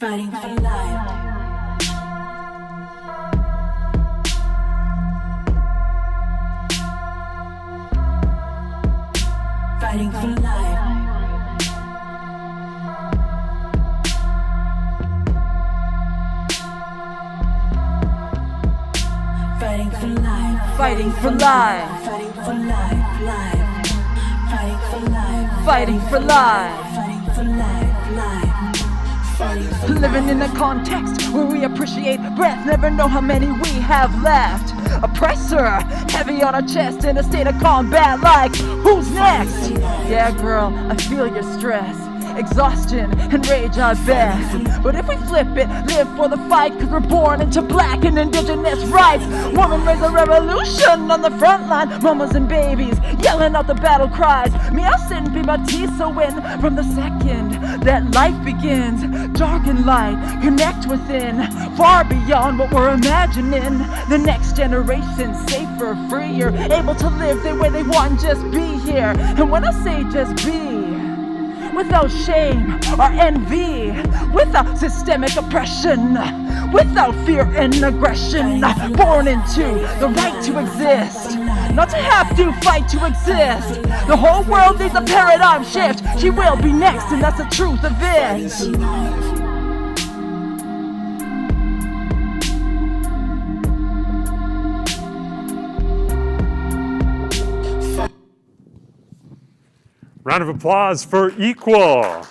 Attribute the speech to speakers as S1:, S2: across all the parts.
S1: Fighting for life. Fighting for life. Fighting for life.
S2: Fighting for life.
S1: Fighting for life. Life. Fighting for life.
S2: Fighting for life.
S1: Fighting for life. Life.
S2: Living in a context where we appreciate breath, never know how many we have left. Oppressor, heavy on our chest in a state of combat like, who's next? Yeah girl, I feel your stress, exhaustion and rage I bet. But if we flip it, live for the fight, cause we're born into black and indigenous rights. Women raise a revolution on the front line, mamas and babies yelling out the battle cries. Me I'll send be Batista win from the second that life begins. Dark and light, connect within, far beyond what we're imagining. The next generation, safer, freer, able to live the way they want and just be here. And when I say just be, without shame or envy, without systemic oppression, without fear and aggression, born into the right to exist, not to have to fight to exist. The whole world needs a paradigm shift. She will be next, and that's the truth of it.
S3: Round of applause for Equal.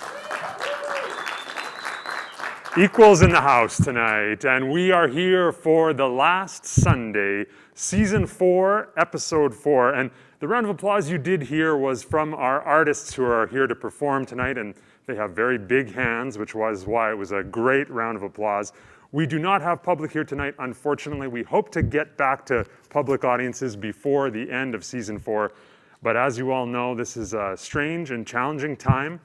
S3: Equal's in the house tonight, and we are here for the last Sunday, Season 4, Episode 4. And the round of applause you did hear was from our artists who are here to perform tonight, and they have very big hands, which was why it was a great round of applause. We do not have public here tonight, unfortunately. We hope to get back to public audiences before the end of Season 4. But as you all know, this is a strange and challenging time,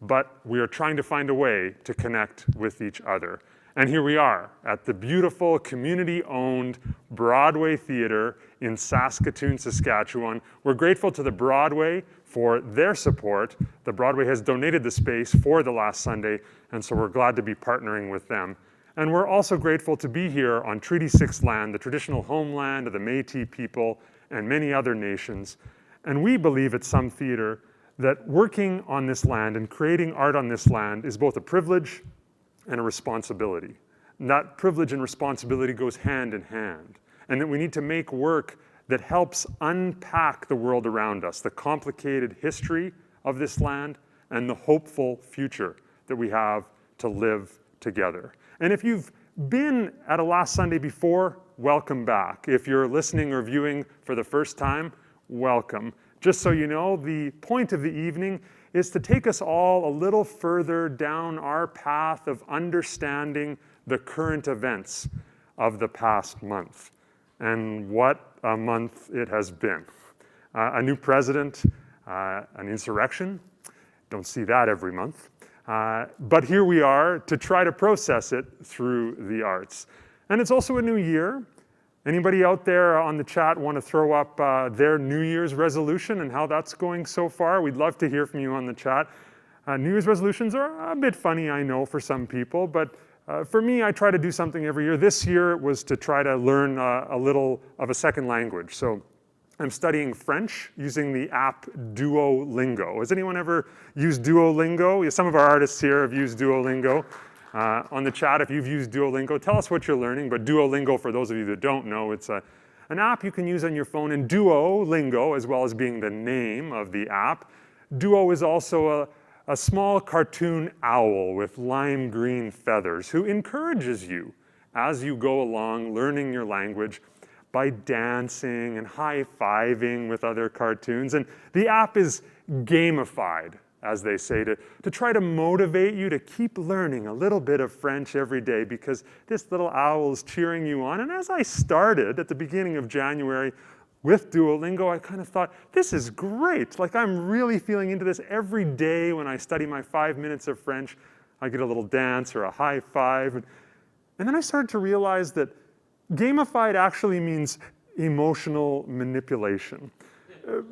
S3: but we are trying to find a way to connect with each other. And here we are at the beautiful community-owned Broadway Theatre in Saskatoon, Saskatchewan. We're grateful to the Broadway for their support. The Broadway has donated the space for the last Sunday, and so we're glad to be partnering with them. And we're also grateful to be here on Treaty 6 land, the traditional homeland of the Métis people and many other nations. And we believe at Some Theatre that working on this land and creating art on this land is both a privilege and a responsibility. And that privilege and responsibility goes hand in hand. And that we need to make work that helps unpack the world around us, the complicated history of this land and the hopeful future that we have to live together. And if you've been at a last Sunday before, welcome back. If you're listening or viewing for the first time, welcome. Just so you know, the point of the evening is to take us all a little further down our path of understanding the current events of the past month. And what a month it has been. A new president, an insurrection, don't see that every month. But here we are to try to process it through the arts. And it's also a new year. Anybody out there on the chat want to throw up their New Year's resolution and how that's going so far? We'd love to hear from you on the chat. New Year's resolutions are a bit funny, I know, for some people, but for me, I try to do something every year. This year it was to try to learn a little of a second language. So I'm studying French using the app Duolingo. Has anyone ever used Duolingo? Some of our artists here have used Duolingo. On the chat, if you've used Duolingo, tell us what you're learning. But Duolingo, for those of you that don't know, it's an app you can use on your phone. And Duolingo, as well as being the name of the app, Duo is also a small cartoon owl with lime green feathers who encourages you as you go along learning your language by dancing and high-fiving with other cartoons. And the app is gamified, as they say, to try to motivate you to keep learning a little bit of French every day because this little owl is cheering you on. And as I started at the beginning of January with Duolingo, I kind of thought, this is great. Like, I'm really feeling into this every day when I study my 5 minutes of French. I get a little dance or a high five. And then I started to realize that gamified actually means emotional manipulation.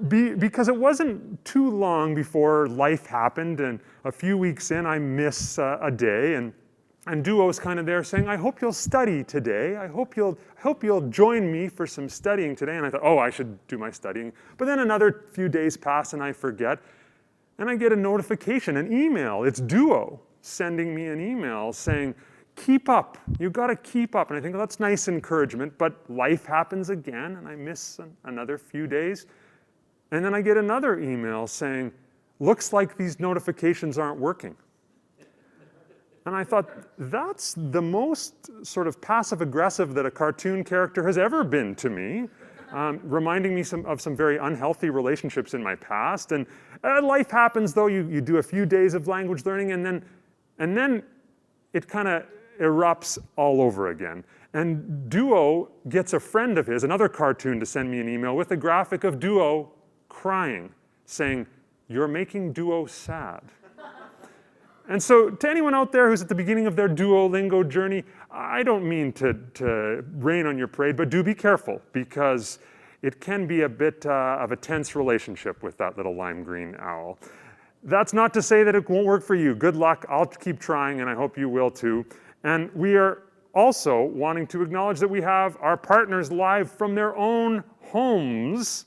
S3: Because it wasn't too long before life happened, and a few weeks in, I miss a day, and And Duo's kind of there saying, I hope you'll study today. I hope you'll join me for some studying today. And I thought, oh, I should do my studying. But then another few days pass and I forget. And I get a notification, an email. It's Duo sending me an email saying, keep up. You got to keep up. And I think, well, that's nice encouragement. But life happens again, and I miss another few days. And then I get another email saying, looks like these notifications aren't working. And I thought, that's the most sort of passive-aggressive that a cartoon character has ever been to me, reminding me of some very unhealthy relationships in my past. And life happens, though. You do a few days of language learning, and then it kind of erupts all over again. And Duo gets a friend of his, another cartoon, to send me an email with a graphic of Duo crying, saying, you're making Duo sad. And so to anyone out there who's at the beginning of their Duolingo journey, I don't mean to rain on your parade, but do be careful, because it can be a bit of a tense relationship with that little lime green owl. That's not to say that it won't work for you. Good luck. I'll keep trying, and I hope you will too. And we are also wanting to acknowledge that we have our partners live from their own homes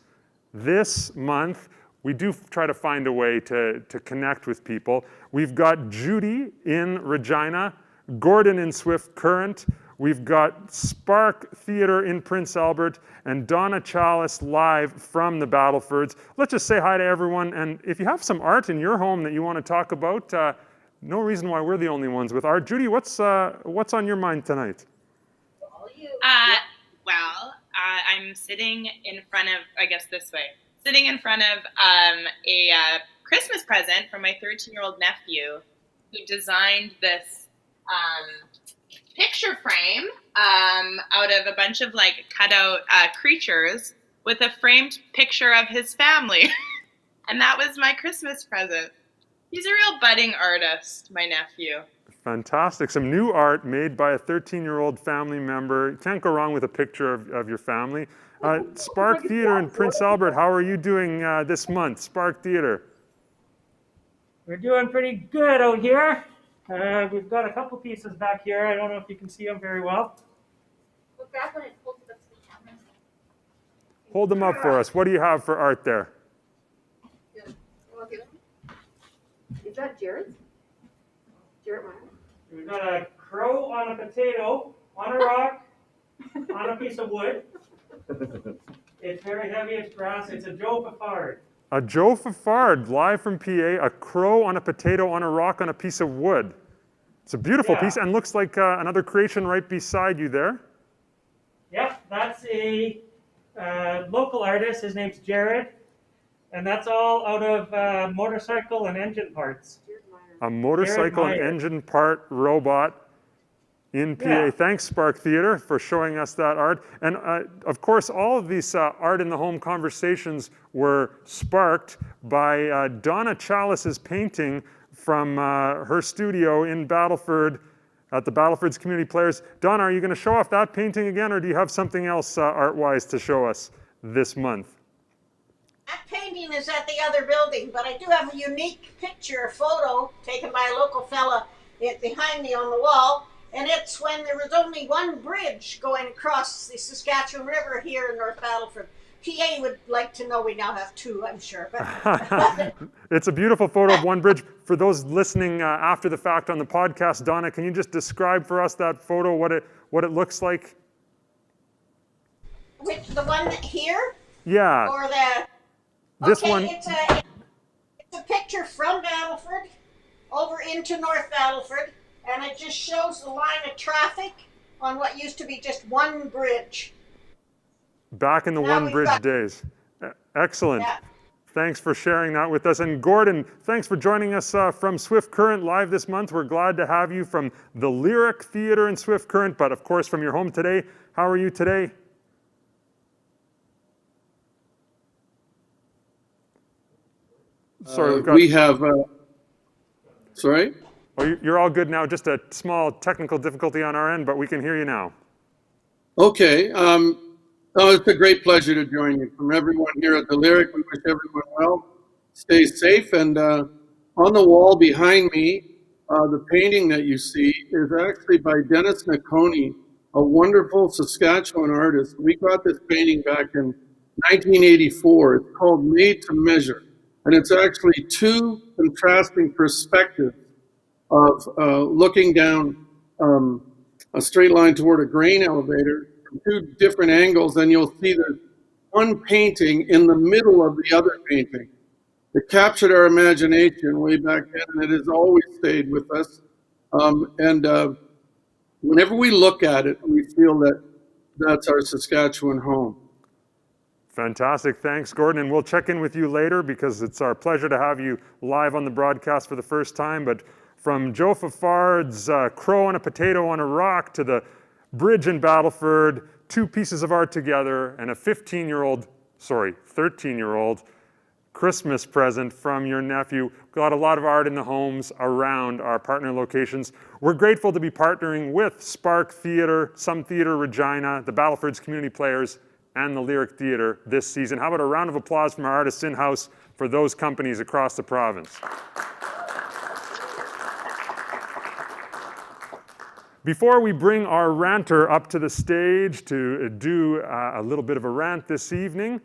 S3: this month. We do try to find a way to connect with people. We've got Judy in Regina, Gordon in Swift Current. We've got Spark Theatre in Prince Albert, and Donna Chalice live from the Battlefords. Let's just say hi to everyone. And if you have some art in your home that you want to talk about, no reason why we're the only ones with art. Judy, what's on your mind tonight?
S4: I'm sitting in front of, I guess this way, sitting in front of a Christmas present from my 13-year-old nephew, who designed this picture frame out of a bunch of like cutout creatures with a framed picture of his family. And that was my Christmas present. He's a real budding artist, my nephew.
S3: Fantastic. Some new art made by a 13-year-old family member. Can't go wrong with a picture of your family. Spark Theatre in Prince Albert, how are you doing this month, Spark Theatre?
S5: We're doing pretty good out here. We've got a couple pieces back here. I don't know if you can see them very well.
S3: Hold them up for us. What do you have for art there?
S6: Is that Jared? Jared Meyer?
S5: We've got a crow on a potato, on a rock, on a piece of wood. It's very heavy, it's brass. It's a Joe Fafard.
S3: A Joe Fafard, live from PA, a crow on a potato on a rock on a piece of wood. It's a beautiful piece, and looks like another creation right beside you there.
S5: Yep, that's a local artist. His name's Jared. And that's all out of motorcycle and engine parts.
S3: A motorcycle and engine part robot in PA.
S5: Yeah.
S3: Thanks, Spark Theatre, for showing us that art. And of course, all of these art in the home conversations were sparked by Donna Chalice's painting from her studio in Battleford at the Battlefords Community Players. Donna, are you going to show off that painting again, or do you have something else art-wise to show us this month?
S6: That painting is at the other building, but I do have a unique picture, photo taken by a local fella behind me on the wall. And it's when there was only one bridge going across the Saskatchewan River here in North Battleford. PA would like to know we now have two, I'm sure. But
S3: It's a beautiful photo of one bridge. For those listening after the fact on the podcast, Donna, can you just describe for us that photo, what it looks like?
S6: which the one here?
S3: Yeah.
S6: Or the
S3: This
S6: okay,
S3: one.
S6: It's a picture from Battleford over into North Battleford, and it just shows the line of traffic on what used to be just one bridge.
S3: Back in the
S6: Now
S3: one bridge days. Excellent.
S6: Yeah.
S3: Thanks for sharing that with us. And Gordon, thanks for joining us from Swift Current live this month. We're glad to have you from the Lyric Theatre in Swift Current, but of course from your home today. How are you today? Sorry,
S7: we have, sorry?
S3: Oh, you're all good now. Just a small technical difficulty on our end, but we can hear you now.
S7: Okay. It's a great pleasure to join you. From everyone here at the Lyric, we wish everyone well. Stay safe. And on the wall behind me The painting that you see is actually by Dennis Nakoni, a wonderful Saskatchewan artist. We got this painting back in 1984. It's called Made to Measure. And it's actually two contrasting perspectives of looking down a straight line toward a grain elevator from two different angles, and you'll see there's one painting in the middle of the other painting. It captured our imagination way back then, and it has always stayed with us. Whenever we look at it, we feel that that's our Saskatchewan home.
S3: Fantastic. Thanks, Gordon. And we'll check in with you later because it's our pleasure to have you live on the broadcast for the first time. But from Joe Fafard's Crow on a Potato on a Rock to the bridge in Battleford, two pieces of art together, and a 13-year-old Christmas present from your nephew. Got a lot of art in the homes around our partner locations. We're grateful to be partnering with Spark Theatre, Some Theatre Regina, the Battlefords Community Players, and the Lyric Theatre this season. How about a round of applause from our artists in-house for those companies across the province? Before we bring our ranter up to the stage to do a little bit of a rant this evening,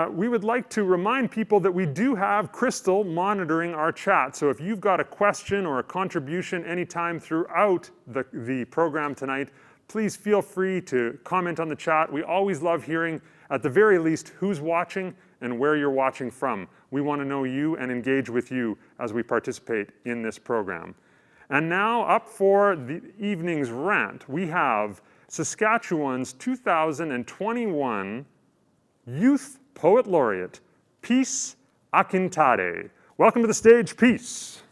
S3: we would like to remind people that we do have Crystal monitoring our chat. So if you've got a question or a contribution anytime throughout the program tonight, please feel free to comment on the chat. We always love hearing, at the very least, who's watching and where you're watching from. We want to know you and engage with you as we participate in this program. And now up for the evening's rant, we have Saskatchewan's 2021 Youth Poet Laureate, Peace Akintade. Welcome to the stage, Peace.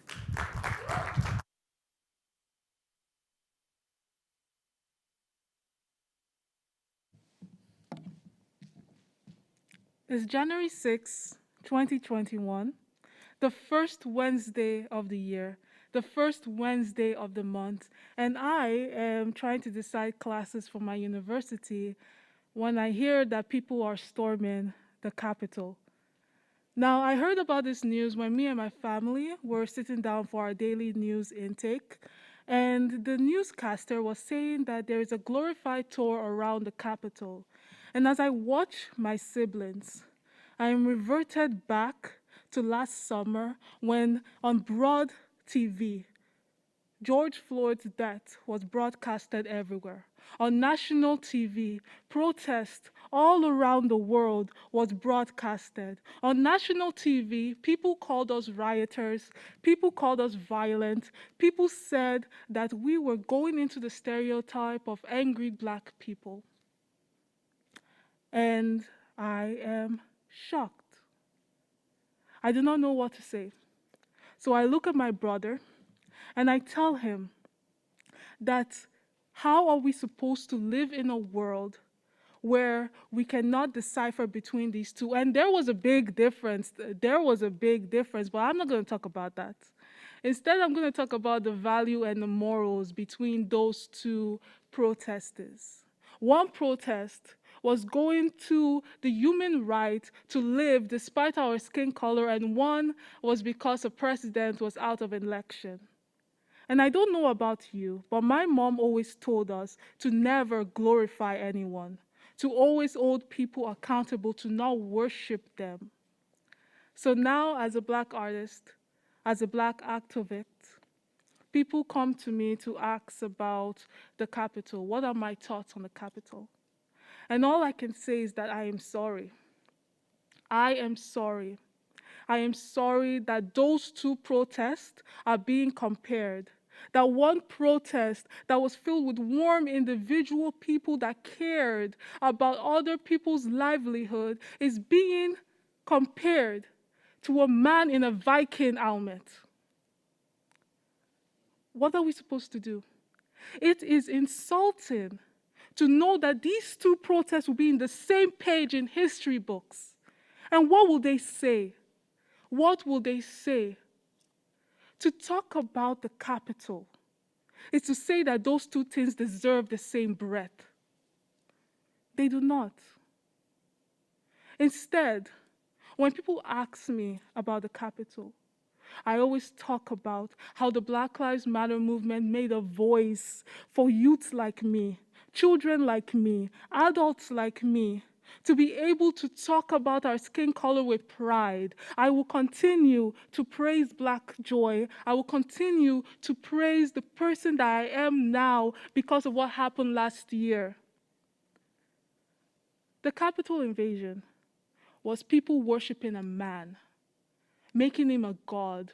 S8: It's January 6, 2021, the first Wednesday of the year, the first Wednesday of the month, and I am trying to decide classes for my university when I hear that people are storming the Capitol. Now, I heard about this news when me and my family were sitting down for our daily news intake, and the newscaster was saying that there is a glorified tour around the Capitol. And as I watch my siblings, I am reverted back to last summer when on broad TV, George Floyd's death was broadcasted everywhere. On national TV, protest all around the world was broadcasted. On national TV, people called us rioters, people called us violent, people said that we were going into the stereotype of angry Black people. And I am shocked. I do not know what to say. So I look at my brother and I tell him that how are we supposed to live in a world where we cannot decipher between these two? And there was a big difference. But I'm not going to talk about that. Instead, I'm going to talk about the value and the morals between those two protesters. One protest was going to the human right to live despite our skin color, and one was because a president was out of election. And I don't know about you, but my mom always told us to never glorify anyone, to always hold people accountable, to not worship them. So now, as a Black artist, as a Black activist, people come to me to ask about the Capitol. What are my thoughts on the Capitol? And all I can say is that I am sorry. I am sorry. I am sorry that those two protests are being compared. That one protest that was filled with warm individual people that cared about other people's livelihood is being compared to a man in a Viking helmet. What are we supposed to do? It is insulting to know that these two protests will be in the same page in history books. And what will they say? What will they say? To talk about the Capitol is to say that those two things deserve the same breath. They do not. Instead, when people ask me about the Capitol, I always talk about how the Black Lives Matter movement made a voice for youths like me, children like me, adults like me, to be able to talk about our skin color with pride. I will continue to praise Black joy. I will continue to praise the person that I am now because of what happened last year. The Capitol invasion was people worshiping a man, making him a god.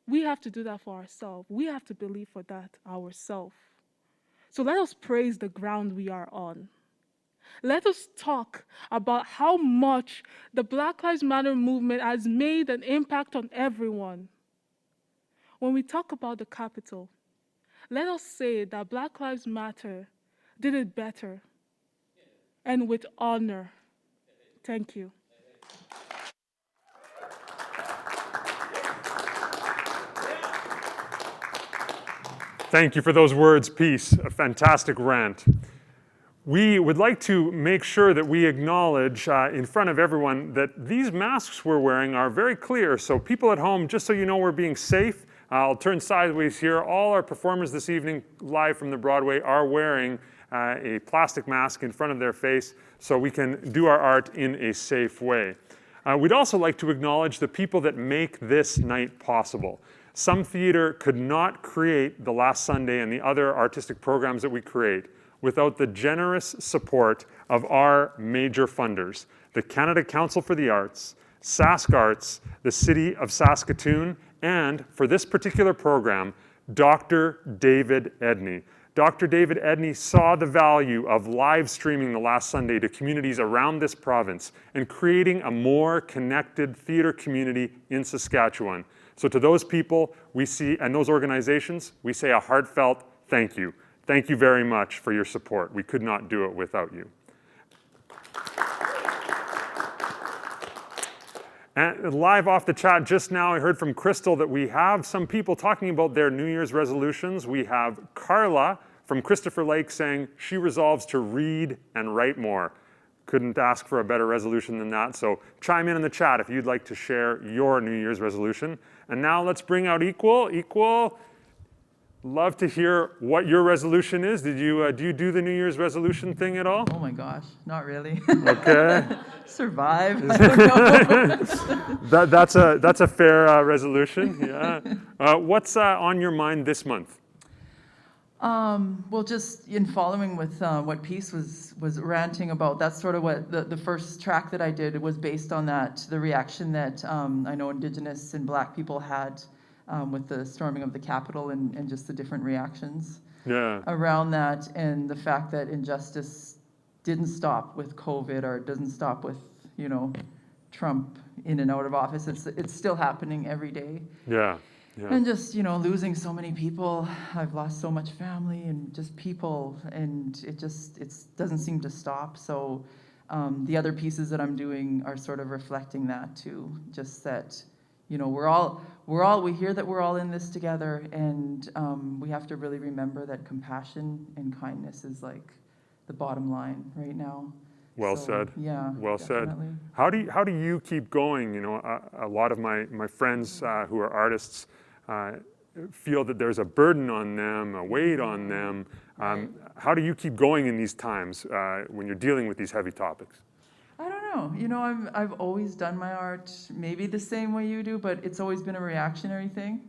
S8: We have to do that for ourselves. We have to believe for that ourselves. So let us praise the ground we are on. Let us talk about how much the Black Lives Matter movement has made an impact on everyone. When we talk about the Capitol, let us say that Black Lives Matter did it better and with honor. Thank you.
S3: Thank you for those words, Peace. A fantastic rant. We would like to make sure that we acknowledge in front of everyone that these masks we're wearing are very clear. So people at home, just so you know we're being safe, I'll turn sideways here. All our performers this evening, live from the Broadway, are wearing a plastic mask in front of their face so we can do our art in a safe way. We'd also like to acknowledge the people that make this night possible. Some theater could not create The Last Sunday and the other artistic programs that we create without the generous support of our major funders, the Canada Council for the Arts, SaskArts, the City of Saskatoon, and for this particular program, Dr. David Edney. Dr. David Edney saw the value of live streaming The Last Sunday to communities around this province and creating a more connected theater community in Saskatchewan. So to those people we see, and those organizations, we say a heartfelt thank you. Thank you very much for your support. We could not do it without you. And live off the chat just now, I heard from Crystal that we have some people talking about their New Year's resolutions. We have Carla from Christopher Lake saying she resolves to read and write more. Couldn't ask for a better resolution than that. So chime in the chat if you'd like to share your New Year's resolution. And now let's bring out Equal. Equal, love to hear what your resolution is. Do you do the New Year's resolution thing at all?
S9: Oh my gosh, not really.
S3: Okay.
S9: Survive. I don't know.
S3: That's a fair resolution. Yeah. What's on your mind this month?
S9: Well, just in following with what Peace was ranting about, that's sort of what the first track that I did was based on that, the reaction that I know Indigenous and Black people had with the storming of the Capitol and just the different reactions around that, and the fact that injustice didn't stop with COVID or doesn't stop with, you know, Trump in and out of office. It's still happening every day. Yeah. Yeah. And just, you know, losing so many people. I've lost so much family and just people, and it doesn't seem to stop. So the other pieces that I'm doing are sort of reflecting that too. Just that, you know, we hear that we're all in this together, and we have to really remember that compassion and kindness is like the bottom line right now.
S3: Well said.
S9: Yeah.
S3: Well
S9: definitely.
S3: said. How do you keep going? You know, a lot of my friends who are artists feel that there's a burden on them, a weight on them. How do you keep going in these times when you're dealing with these heavy topics?
S9: I don't know. You know, I've always done my art maybe the same way you do, but it's always been a reactionary thing.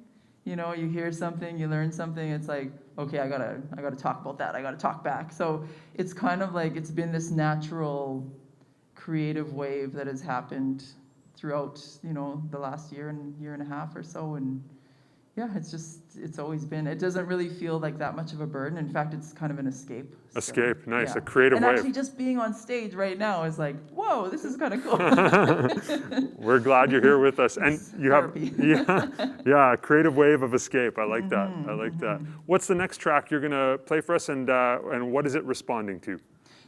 S9: You know, you hear something, you learn something, it's like, okay, I gotta talk about that. I gotta talk back. So it's kind of like it's been this natural creative wave that has happened throughout, you know, the last year and a half or so. And yeah, it's always been, it doesn't really feel like that much of a burden. In fact, it's kind of an escape.
S3: Escape, nice,
S9: yeah.
S3: A creative
S9: and
S3: wave.
S9: Actually just being on stage right now is like, whoa, this is kind of cool.
S3: We're glad you're here with us. And you have, a creative wave of escape. I like that, I like that. What's the next track you're gonna play for us, and what is it responding to?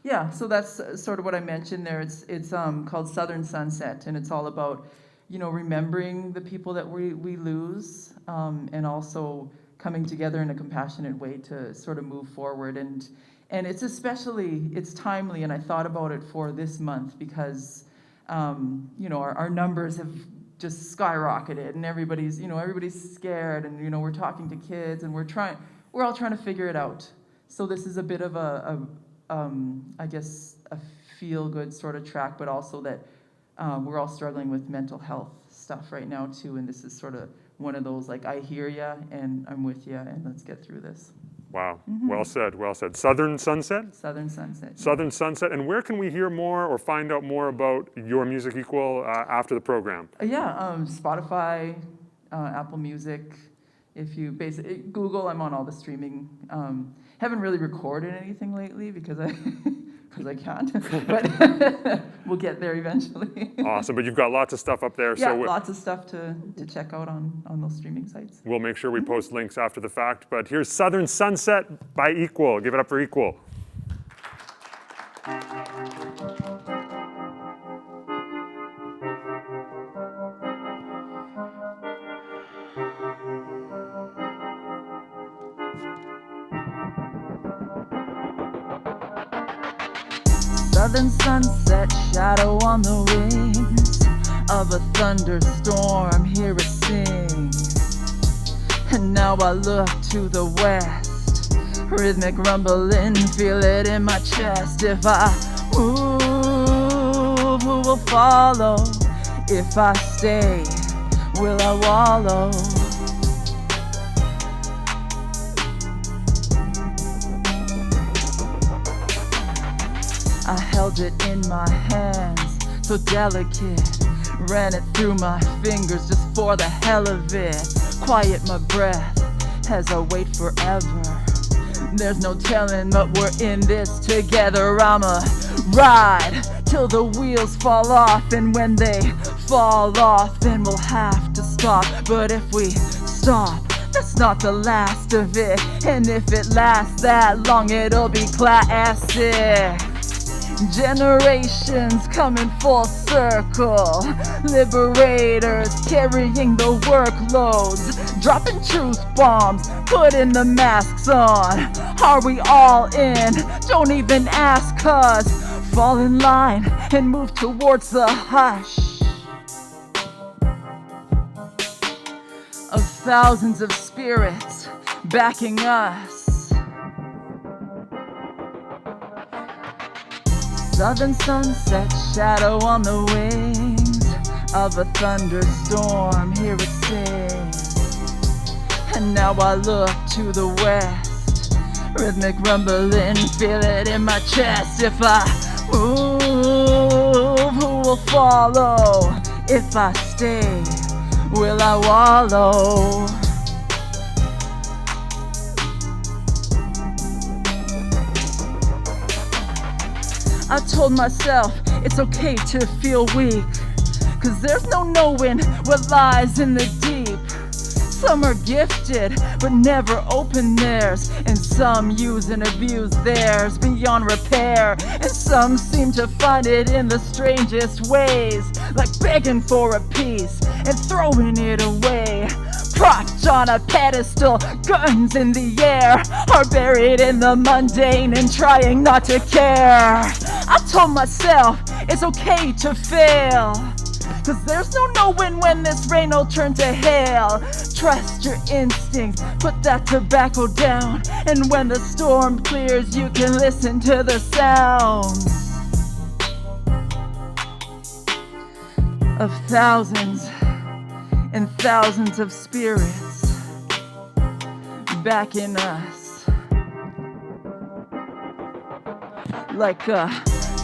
S9: Yeah, so that's sort of what I mentioned there. It's called Southern Sunset, and it's all about, you know, remembering the people that we lose, and also coming together in a compassionate way to sort of move forward. And it's timely, and I thought about it for this month because, you know, our numbers have just skyrocketed, and everybody's scared, and we're talking to kids, and we're all trying to figure it out. So this is a bit of I guess a feel-good sort of track, but also that we're all struggling with mental health stuff right now too, and this is sort of one of those, like, I hear ya and I'm with ya, and let's get through this.
S3: Wow, well said, well said. Southern Sunset?
S9: Southern Sunset.
S3: Southern Sunset, and where can we hear more or find out more about Your Music Equal after the program?
S9: Spotify, Apple Music. If you Google, I'm on all the streaming. Haven't really recorded anything lately because I can't, but we'll get there eventually.
S3: Awesome, but you've got lots of stuff up there.
S9: Yeah, lots of stuff to check out on those streaming sites.
S3: We'll make sure we post links after the fact, but here's Southern Sunset by Equal. Give it up for Equal.
S2: Southern sunset, shadow on the wings of a thunderstorm, hear it sing. And now I look to the west, rhythmic rumbling, feel it in my chest. If I move, who will follow? If I stay, will I wallow? I held it in my hands, so delicate. Ran it through my fingers just for the hell of it. Quiet my breath as I wait forever. There's no telling, but we're in this together. I'ma ride till the wheels fall off, and when they fall off, then we'll have to stop. But if we stop, that's not the last of it. And if it lasts that long, it'll be classic. Generations coming full circle, liberators carrying the workloads, dropping truth bombs, putting the masks on. Are we all in? Don't even ask us. Fall in line and move towards the hush of thousands of spirits backing us. Southern sunset, shadow on the wings of a thunderstorm, hear it sing. And now I look to the west, rhythmic rumbling, feel it in my chest. If I move, who will follow? If I stay, will I wallow? I told myself it's okay to feel weak, 'cause there's no knowing what lies in the deep. Some are gifted, but never open theirs, and some use and abuse theirs beyond repair. And some seem to find it in the strangest ways, like begging for a piece and throwing it away. Propped on a pedestal, guns in the air, are buried in the mundane and trying not to care. I told myself it's okay to fail, 'cause there's no knowing when this rain will turn to hail. Trust your instincts, put that tobacco down, and when the storm clears you can listen to the sounds of thousands and thousands of spirits backing us. Like a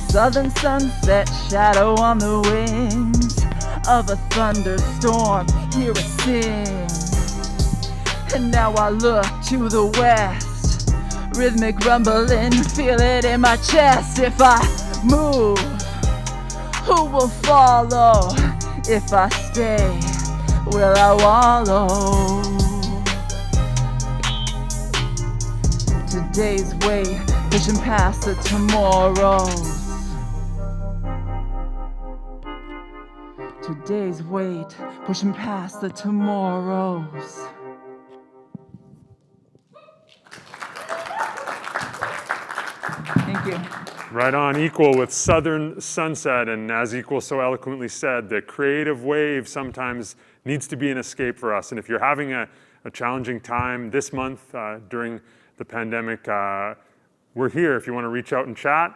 S2: southern sunset, shadow on the wings of a thunderstorm, hear it sing. And now I look to the west, rhythmic rumbling, feel it in my chest. If I move, who will follow? If I stay, will I wallow? Today's weight, pushing past the tomorrows. Today's weight, pushing past the tomorrows. Thank you.
S3: Right on, equal with Southern Sunset, and as Equal so eloquently said, the creative wave sometimes needs to be an escape for us. And if you're having a challenging time this month during the pandemic, we're here if you want to reach out and chat.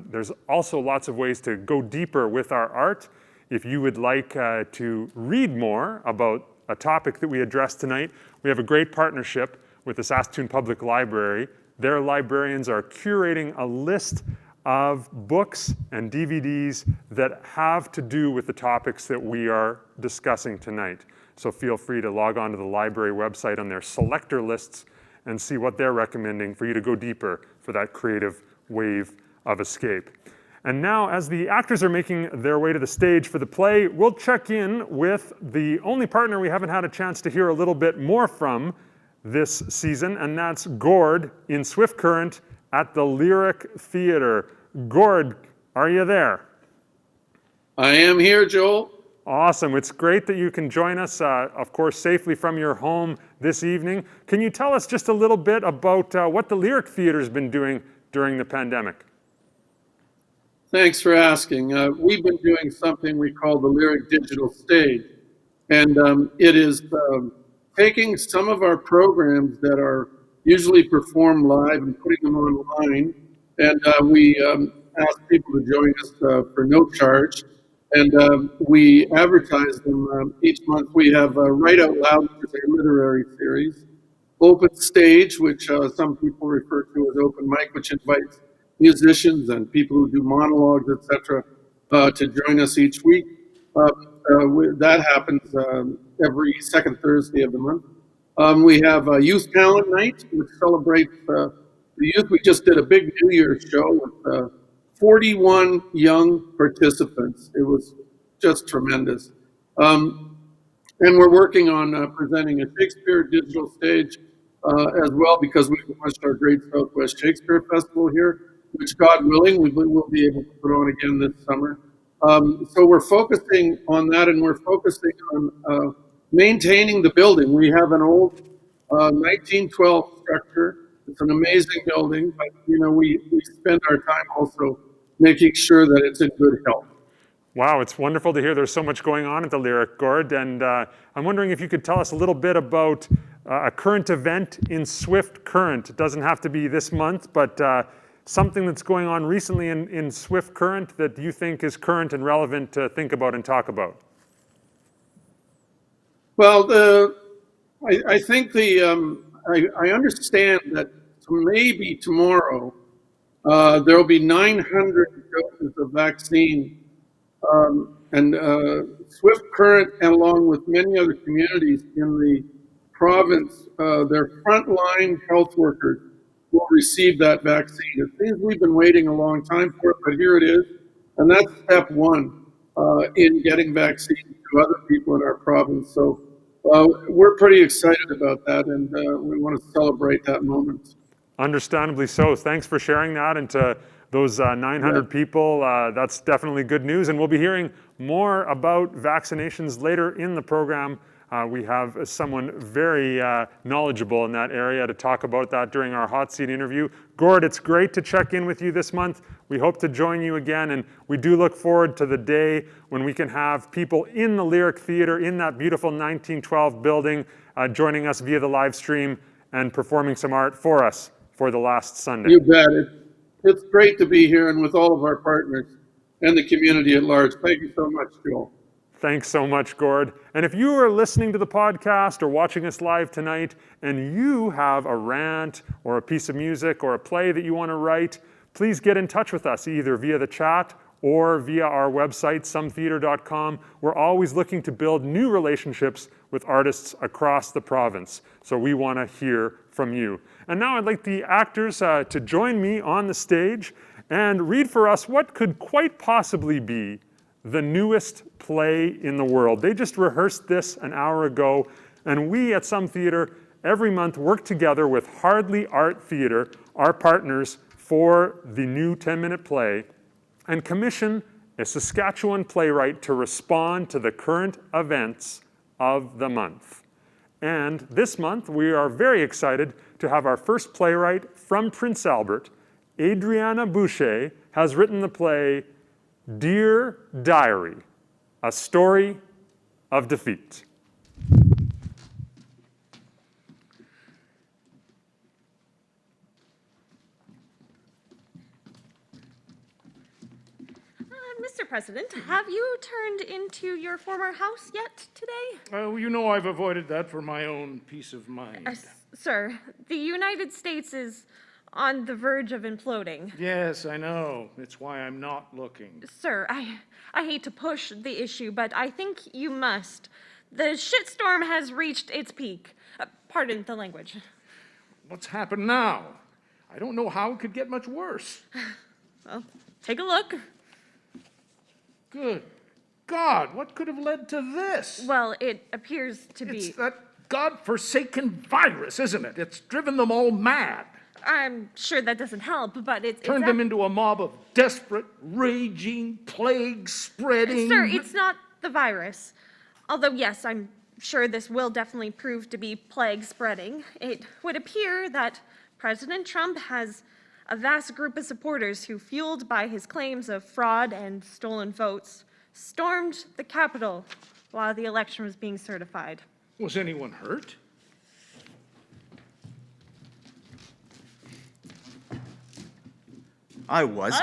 S3: There's also lots of ways to go deeper with our art. If you would like to read more about a topic that we addressed tonight, we have a great partnership with the Saskatoon Public Library. Their librarians are curating a list of books and DVDs that have to do with the topics that we are discussing tonight. So feel free to log on to the library website on their selector lists and see what they're recommending for you to go deeper for that creative wave of escape. And now, as the actors are making their way to the stage for the play, we'll check in with the only partner we haven't had a chance to hear a little bit more from this season, and that's Gord in Swift Current at the Lyric Theatre. Gord, are you there?
S7: I am here, Joel.
S3: Awesome. It's great that you can join us, of course, safely from your home this evening. Can you tell us just a little bit about what the Lyric Theatre's been doing during the pandemic?
S7: Thanks for asking. We've been doing something we call the Lyric Digital Stage, and it is taking some of our programs that are usually performed live and putting them online, and we ask people to join us for no charge, and we advertise them each month. We have Write Out Loud, which is a literary series, Open Stage, which some people refer to as open mic, which invites musicians and people who do monologues, etc., to join us each week. That happens every second Thursday of the month. We have a Youth Talent Night, which celebrates the youth. We just did a big New Year's show with 41 young participants. It was just tremendous. And we're working on presenting a Shakespeare digital stage as well, because we launched our Great Southwest Shakespeare Festival here, which, God willing, we will be able to put on again this summer. So we're focusing on that, and we're focusing on maintaining the building. We have an old 1912 structure. It's an amazing building, but we spend our time also making sure that it's in good health.
S3: Wow, it's wonderful to hear there's so much going on at the Lyric, Gord, and I'm wondering if you could tell us a little bit about a current event in Swift Current. It doesn't have to be this month, but something that's going on recently in Swift Current that you think is current and relevant to think about and talk about.
S7: Well, I think I understand that maybe tomorrow there will be 900 doses of vaccine, and Swift Current, along with many other communities in the province, their frontline health workers will receive that vaccine. It seems we've been waiting a long time for it, but here it is, and that's step one in getting vaccines to other people in our province. So we're pretty excited about that, and we want to celebrate that moment.
S3: Understandably so. Thanks for sharing that, and to those 900 people, that's definitely good news, and we'll be hearing more about vaccinations later in the program. We have someone very knowledgeable in that area to talk about that during our hot seat interview. Gord, it's great to check in with you this month. We hope to join you again, and we do look forward to the day when we can have people in the Lyric Theatre in that beautiful 1912 building joining us via the live stream and performing some art for us for the last Sunday.
S7: You bet. It's great to be here and with all of our partners and the community at large. Thank you so much, Joel.
S3: Thanks so much, Gord. And if you are listening to the podcast or watching us live tonight and you have a rant or a piece of music or a play that you want to write, please get in touch with us either via the chat or via our website, sometheatre.com. We're always looking to build new relationships with artists across the province. So we want to hear from you. And now I'd like the actors to join me on the stage and read for us what could quite possibly be the newest play in the world. They just rehearsed this an hour ago, and we at Some Theatre every month work together with Hardly Art Theatre, our partners for the new 10-minute play, and commission a Saskatchewan playwright to respond to the current events of the month. And this month, we are very excited to have our first playwright from Prince Albert, Adriana Boucher has written the play Dear Diary, a story of defeat.
S10: Mr. President, have you turned into your former house yet today?
S11: Well, you know I've avoided that for my own peace of mind.
S10: Sir, the United States is on the verge of imploding.
S11: Yes, I know. It's why I'm not looking.
S10: Sir, I hate to push the issue, but I think you must. The shitstorm has reached its peak. Pardon the language.
S11: What's happened now? I don't know how it could get much worse.
S10: Well, take a look.
S11: Good God, what could have led to this?
S10: Well, it appears to be...
S11: It's that godforsaken virus, isn't it? It's driven them all mad.
S10: I'm sure that doesn't help, but it's...
S11: Turned them into a mob of desperate, raging, plague-spreading...
S10: Sir, it's not the virus. Although, yes, I'm sure this will definitely prove to be plague-spreading. It would appear that President Trump has a vast group of supporters who, fueled by his claims of fraud and stolen votes, stormed the Capitol while the election was being certified.
S11: Was anyone hurt?
S12: I was.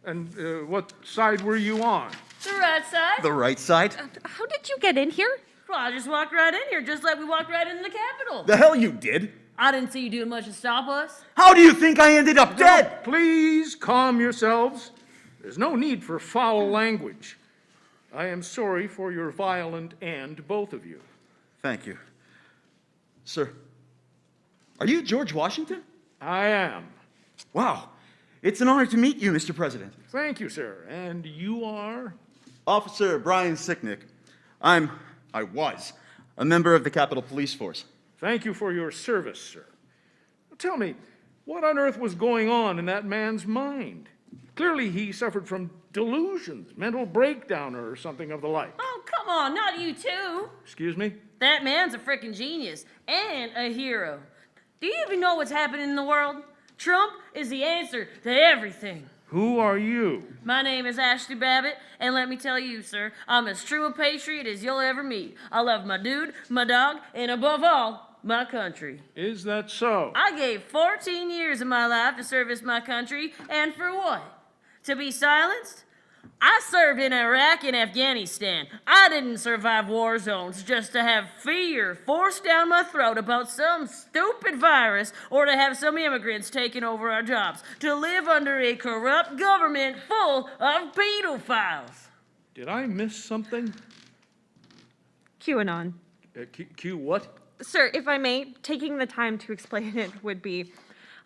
S11: And what side were you on?
S13: The right side.
S12: The right side?
S10: How did you get in here?
S13: Well, I just walked right in here, just like we walked right into the Capitol.
S12: The hell you did?
S13: I didn't see you doing much to stop us.
S12: How do you think I ended up dead?
S11: Please calm yourselves. There's no need for foul language. I am sorry for your violent end, both of you.
S12: Thank you. Sir, are you George Washington?
S11: I am.
S12: Wow. It's an honor to meet you, Mr. President.
S11: Thank you, sir. And you are?
S12: Officer Brian Sicknick. I was a member of the Capitol Police Force.
S11: Thank you for your service, sir. Tell me, what on earth was going on in that man's mind? Clearly he suffered from delusions, mental breakdown, or something of the like.
S13: Oh, come on, not you too.
S11: Excuse me?
S13: That man's a freaking genius and a hero. Do you even know what's happening in the world? Trump is the answer to everything.
S11: Who are you?
S13: My name is Ashley Babbitt, and let me tell you, sir, I'm as true a patriot as you'll ever meet. I love my dude, my dog, and above all, my country.
S11: Is that so?
S13: I gave 14 years of my life to service my country, and for what? To be silenced? I served in Iraq and Afghanistan. I didn't survive war zones just to have fear forced down my throat about some stupid virus or to have some immigrants taking over our jobs, to live under a corrupt government full of pedophiles.
S11: Did I miss something?
S10: QAnon.
S11: Q what?
S10: Sir, if I may, taking the time to explain it would be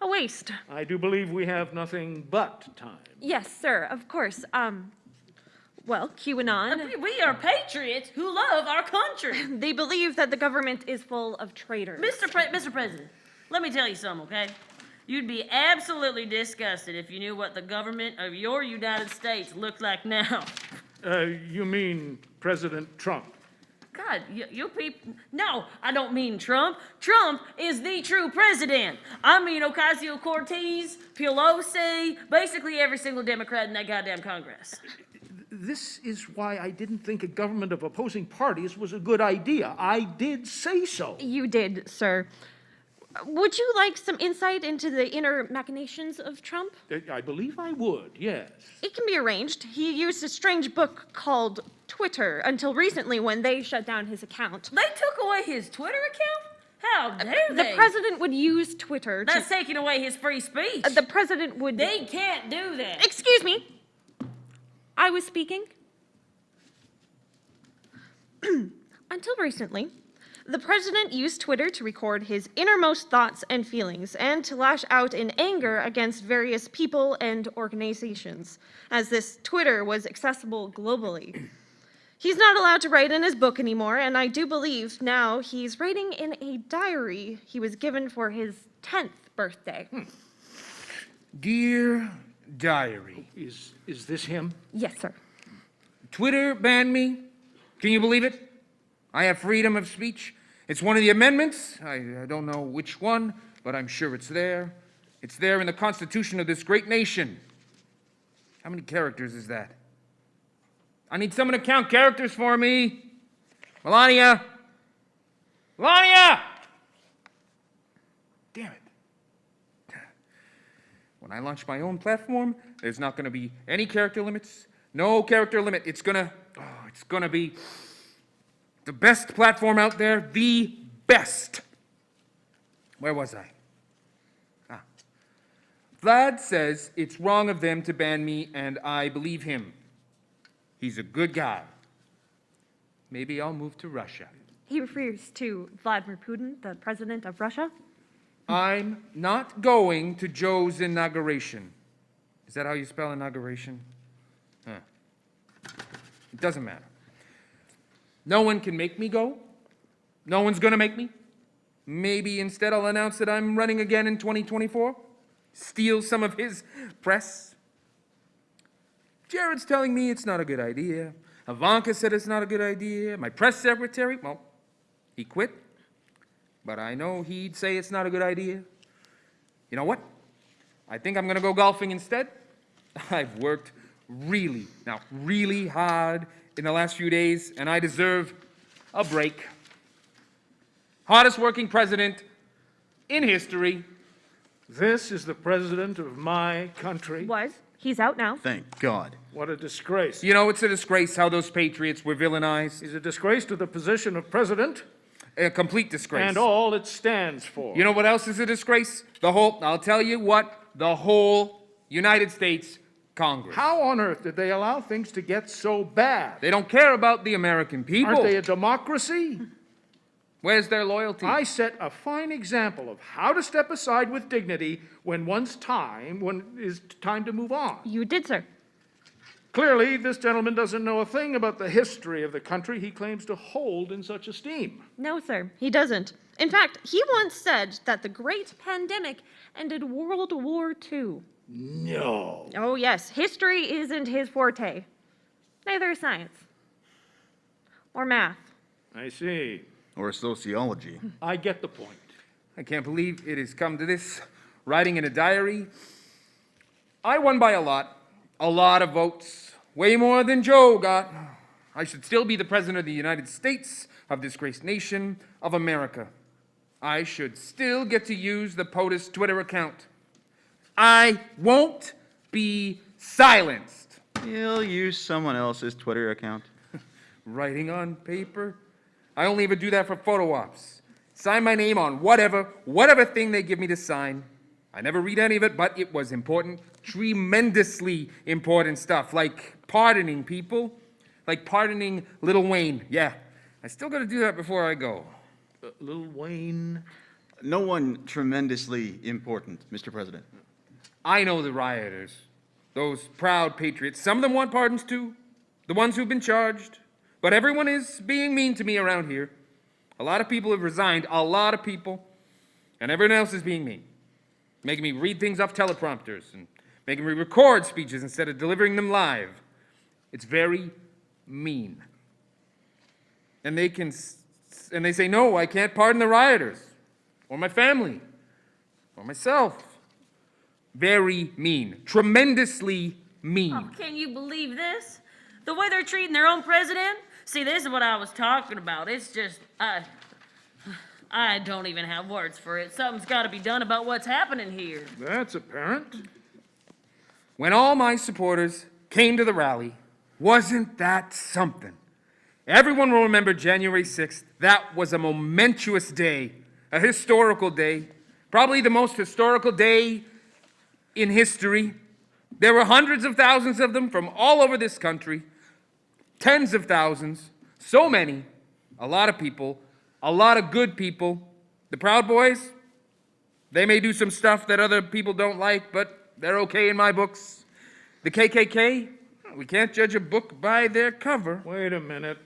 S10: a waste.
S11: I do believe we have nothing but time.
S10: Yes, sir, of course. Well, QAnon.
S13: We are patriots who love our country.
S10: They believe that the government is full of traitors.
S13: Mr. President, let me tell you something, okay? You'd be absolutely disgusted if you knew what the government of your United States looked like now.
S11: You mean President Trump?
S13: God, you people... No, I don't mean Trump. Trump is the true president. I mean Ocasio-Cortez, Pelosi, basically every single Democrat in that goddamn Congress.
S11: This is why I didn't think a government of opposing parties was a good idea. I did say so.
S10: You did, sir. Would you like some insight into the inner machinations of Trump?
S11: I believe I would, yes.
S10: It can be arranged. He used a strange book called Twitter until recently when they shut down his account.
S13: They took away his Twitter account? How dare they?
S10: The president would use Twitter
S13: That's taking away his free speech.
S10: The president would...
S13: They can't do that.
S10: Excuse me. I was speaking. Until recently, the president used Twitter to record his innermost thoughts and feelings and to lash out in anger against various people and organizations, as this Twitter was accessible globally. He's not allowed to write in his book anymore, and I do believe now he's writing in a diary he was given for his 10th birthday.
S14: Dear Diary.
S11: Is this him?
S10: Yes, sir.
S14: Twitter banned me. Can you believe it? I have freedom of speech. It's one of the amendments. I don't know which one, but I'm sure it's there. It's there in the Constitution of this great nation. How many characters is that? I need someone to count characters for me. Melania! Melania! Damn it. When I launch my own platform, there's not going to be any character limits. No character limit. It's going to be the best platform out there. The best. Where was I? Vlad says it's wrong of them to ban me, and I believe him. He's a good guy. Maybe I'll move to Russia.
S10: He refers to Vladimir Putin, the president of Russia.
S14: I'm not going to Joe's inauguration. Is that how you spell inauguration? Huh. It doesn't matter. No one can make me go. No one's gonna make me. Maybe instead I'll announce that I'm running again in 2024. Steal some of his press. Jared's telling me it's not a good idea. Ivanka said it's not a good idea. My press secretary, well, he quit. But I know he'd say it's not a good idea. You know what? I think I'm gonna go golfing instead. I've worked really hard in the last few days, and I deserve a break. Hardest working president in history.
S11: This is the president of my country.
S10: He's out now.
S12: Thank God.
S11: What a disgrace.
S14: You know, it's a disgrace how those patriots were villainized.
S11: He's a disgrace to the position of president.
S14: A complete disgrace.
S11: And all it stands for.
S14: You know what else is a disgrace? I'll tell you what, the whole United States Congress.
S11: How on earth did they allow things to get so bad?
S14: They don't care about the American people.
S11: Aren't they a democracy?
S14: Where's their loyalty?
S11: I set a fine example of how to step aside with dignity when it's time to move on.
S10: You did, sir.
S11: Clearly, this gentleman doesn't know a thing about the history of the country he claims to hold in such esteem.
S10: No, sir, he doesn't. In fact, he once said that the Great Pandemic ended World War II.
S11: No.
S10: Oh, yes, history isn't his forte. Neither is science. Or math.
S11: I see.
S12: Or sociology.
S11: I get the point.
S14: I can't believe it has come to this. Writing in a diary. I won by a lot of votes, way more than Joe got. I should still be the president of the United States, of this great nation, of America. I should still get to use the POTUS Twitter account. I won't be silenced.
S12: You'll use someone else's Twitter account.
S14: Writing on paper? I only ever do that for photo ops. Sign my name on whatever thing they give me to sign. I never read any of it, but it was important, tremendously important stuff, like pardoning people, like pardoning Lil Wayne. Yeah, I still got to do that before I go.
S11: Lil Wayne?
S12: No one tremendously important, Mr. President.
S14: I know the rioters, those proud patriots. Some of them want pardons too, the ones who've been charged. But everyone is being mean to me around here. A lot of people have resigned, a lot of people, and everyone else is being mean. Making me read things off teleprompters and making me record speeches instead of delivering them live. It's very mean. And they say, no, I can't pardon the rioters, or my family, or myself. Very mean, tremendously mean.
S13: Oh, can you believe this? The way they're treating their own president? See, this is what I was talking about. It's just, I don't even have words for it. Something's got to be done about what's happening here.
S11: That's apparent.
S14: When all my supporters came to the rally, wasn't that something? Everyone will remember January 6th. That was a momentous day, a historical day, probably the most historical day in history. There were hundreds of thousands of them from all over this country, tens of thousands, so many, a lot of people, a lot of good people. The Proud Boys, they may do some stuff that other people don't like, but they're okay in my books. The KKK, we can't judge a book by their cover.
S11: Wait a minute.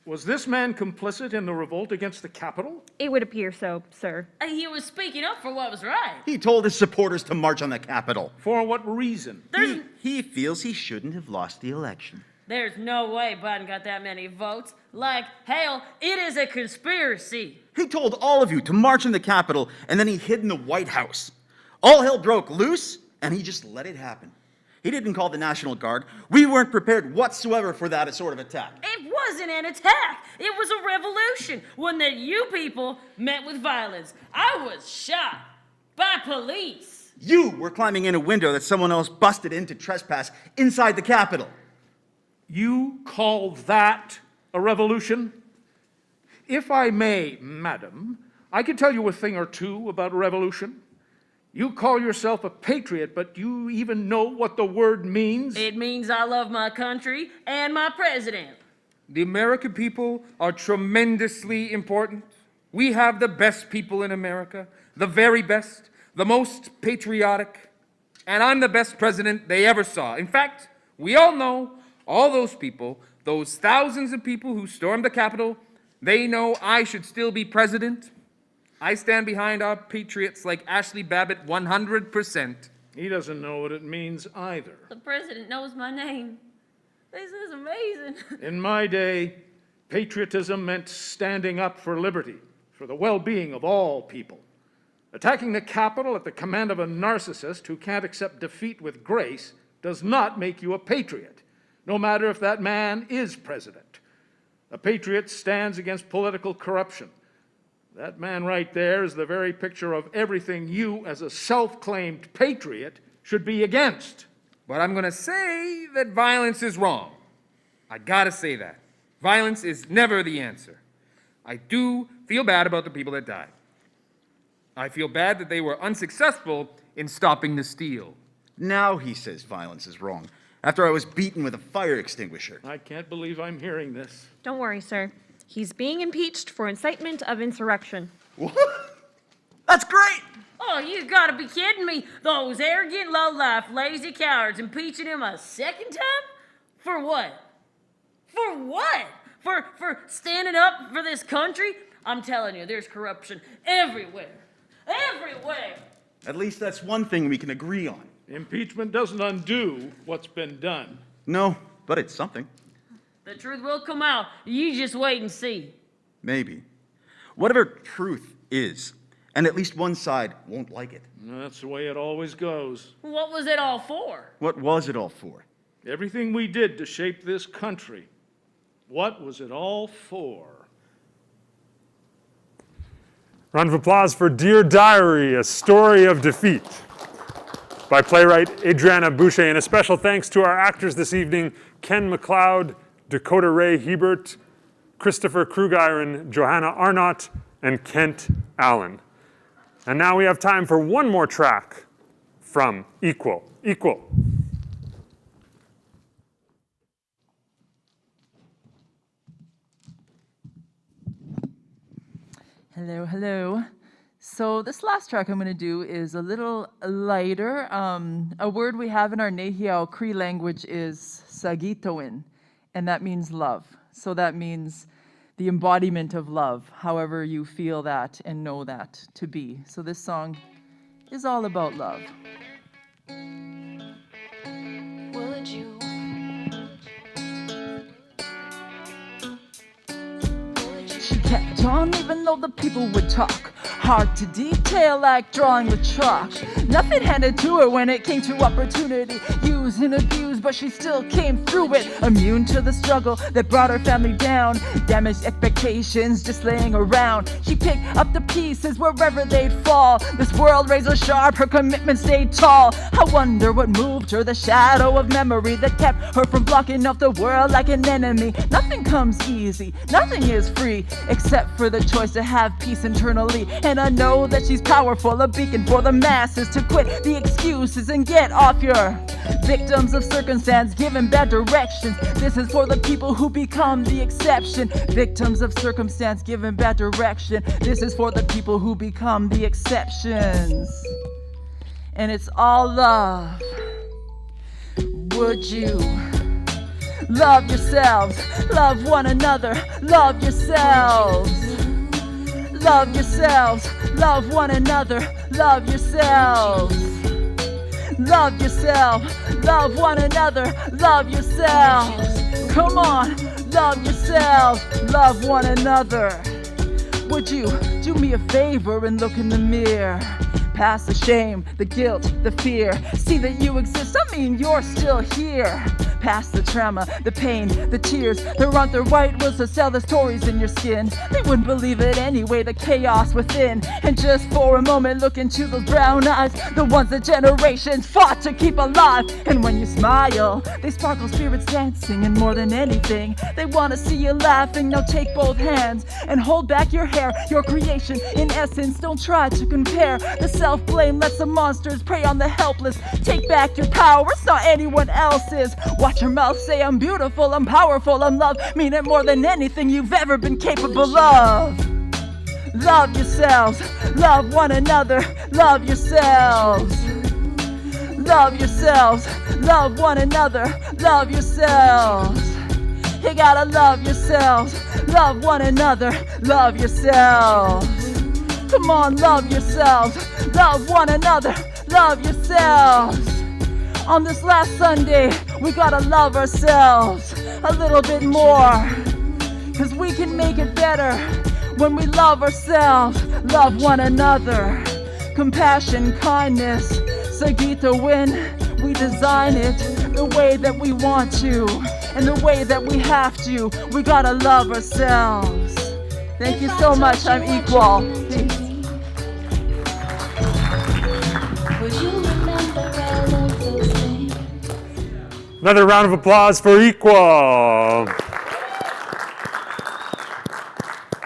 S11: Was this man complicit in the revolt against the Capitol?
S10: It would appear so, sir.
S13: He was speaking up for what was right.
S12: He told his supporters to march on the Capitol.
S11: For what reason?
S12: He feels he shouldn't have lost the election.
S13: There's no way Biden got that many votes. Like, hell, it is a conspiracy.
S12: He told all of you to march in the Capitol, and then he hid in the White House. All hell broke loose, and he just let it happen. He didn't call the National Guard. We weren't prepared whatsoever for that sort of attack.
S13: It wasn't an attack. It was a revolution. One that you people met with violence. I was shot by police.
S12: You were climbing in a window that someone else busted in to trespass inside the Capitol.
S11: You call that a revolution? If I may, madam, I can tell you a thing or two about revolution. You call yourself a patriot, but do you even know what the word means?
S13: It means I love my country and my president.
S14: The American people are tremendously important. We have the best people in America, the very best, the most patriotic, and I'm the best president they ever saw. In fact, we all know all those people, those thousands of people who stormed the Capitol, they know I should still be president. I stand behind our patriots like Ashley Babbitt 100%.
S11: He doesn't know what it means either.
S13: The president knows my name. This is amazing.
S11: In my day, patriotism meant standing up for liberty, for the well-being of all people. Attacking the Capitol at the command of a narcissist who can't accept defeat with grace does not make you a patriot, no matter if that man is president. A patriot stands against political corruption. That man right there is the very picture of everything you, as a self-claimed patriot, should be against.
S14: But I'm going to say that violence is wrong. I got to say that. Violence is never the answer. I do feel bad about the people that died. I feel bad that they were unsuccessful in stopping the steal.
S12: Now he says violence is wrong, after I was beaten with a fire extinguisher.
S11: I can't believe I'm hearing this.
S10: Don't worry, sir. He's being impeached for incitement of insurrection.
S12: What? That's great!
S13: Oh, you gotta be kidding me. Those arrogant, low-life, lazy cowards impeaching him a second time? For what? For what? For standing up for this country? I'm telling you, there's corruption everywhere. Everywhere!
S12: At least that's one thing we can agree on.
S11: Impeachment doesn't undo what's been done.
S12: No, but it's something.
S13: The truth will come out. You just wait and see.
S12: Maybe. Whatever truth is, and at least one side won't like it.
S11: That's the way it always goes.
S13: What was it all for?
S12: What was it all for?
S11: Everything we did to shape this country. What was it all for?
S3: Round of applause for Dear Diary, A Story of Defeat by playwright Adriana Boucher. And a special thanks to our actors this evening, Ken McLeod, Dakota Ray Hebert, Christopher Krugiron, Johanna Arnott, and Kent Allen. And now we have time for one more track from Equal. Equal.
S9: Hello, hello. So this last track I'm going to do is a little lighter. A word we have in our Nehiyaw Cree language is sagitoin, and that means love. So that means the embodiment of love, however you feel that and know that to be. So this song is all about love.
S1: Would you?
S9: She kept on even though the people would talk. Hard to detail like drawing with chalk. Nothing handed to her when it came to opportunity. Used and abused, but she still came through it. Immune to the struggle that brought her family down. Damaged expectations just laying around. She picked up the pieces wherever they'd fall. This world razor sharp, her commitment stayed tall. I wonder what moved her, the shadow of memory that kept her from blocking off the world like an enemy. Nothing comes easy, nothing is free, except for the choice to have peace internally. And I know that she's powerful, a beacon for the masses to quit the excuses and get off your victims of circumstance, given bad directions. This is for the people who become the exception. Victims of circumstance, given bad direction. This is for the people who become the exceptions. And it's all love. Would you love yourselves, love one another, love yourselves. Love yourselves, love one another, love yourselves. Love yourself, love one another, love yourselves. Come on, love yourselves, love one another. Would you do me a favor and look in the mirror?
S2: Past the shame, the guilt, the fear. See that you exist, I mean you're still here. Past the trauma, the pain, the tears. There aren't the right words to sell the stories in your skin. They wouldn't believe it anyway, the chaos within. And just for a moment, look into those brown eyes, the ones that generations fought to keep alive. And when you smile, they sparkle spirits dancing. And more than anything, they want to see you laughing. Now take both hands and hold back your hair. Your creation, in essence, don't try to compare. The self-blame lets the monsters prey on the helpless. Take back your power, it's not anyone else's. Watch your mouth say I'm beautiful, I'm powerful, I'm loved. Mean it more than anything you've ever been capable of. Love yourselves, love one another, love yourselves. Love yourselves, love one another, love yourselves. You gotta love yourselves, love one another, love yourselves. Come on, love yourselves, love one another, love yourselves. On this last Sunday, we gotta love ourselves a little bit more. Cause we can make it better when we love ourselves, love one another. Compassion, kindness, Sagita win. We design it the way that we want to and the way that we have to. We gotta love ourselves. Thank you so much, I'm Equal. Peace.
S3: Another round of applause for Equal.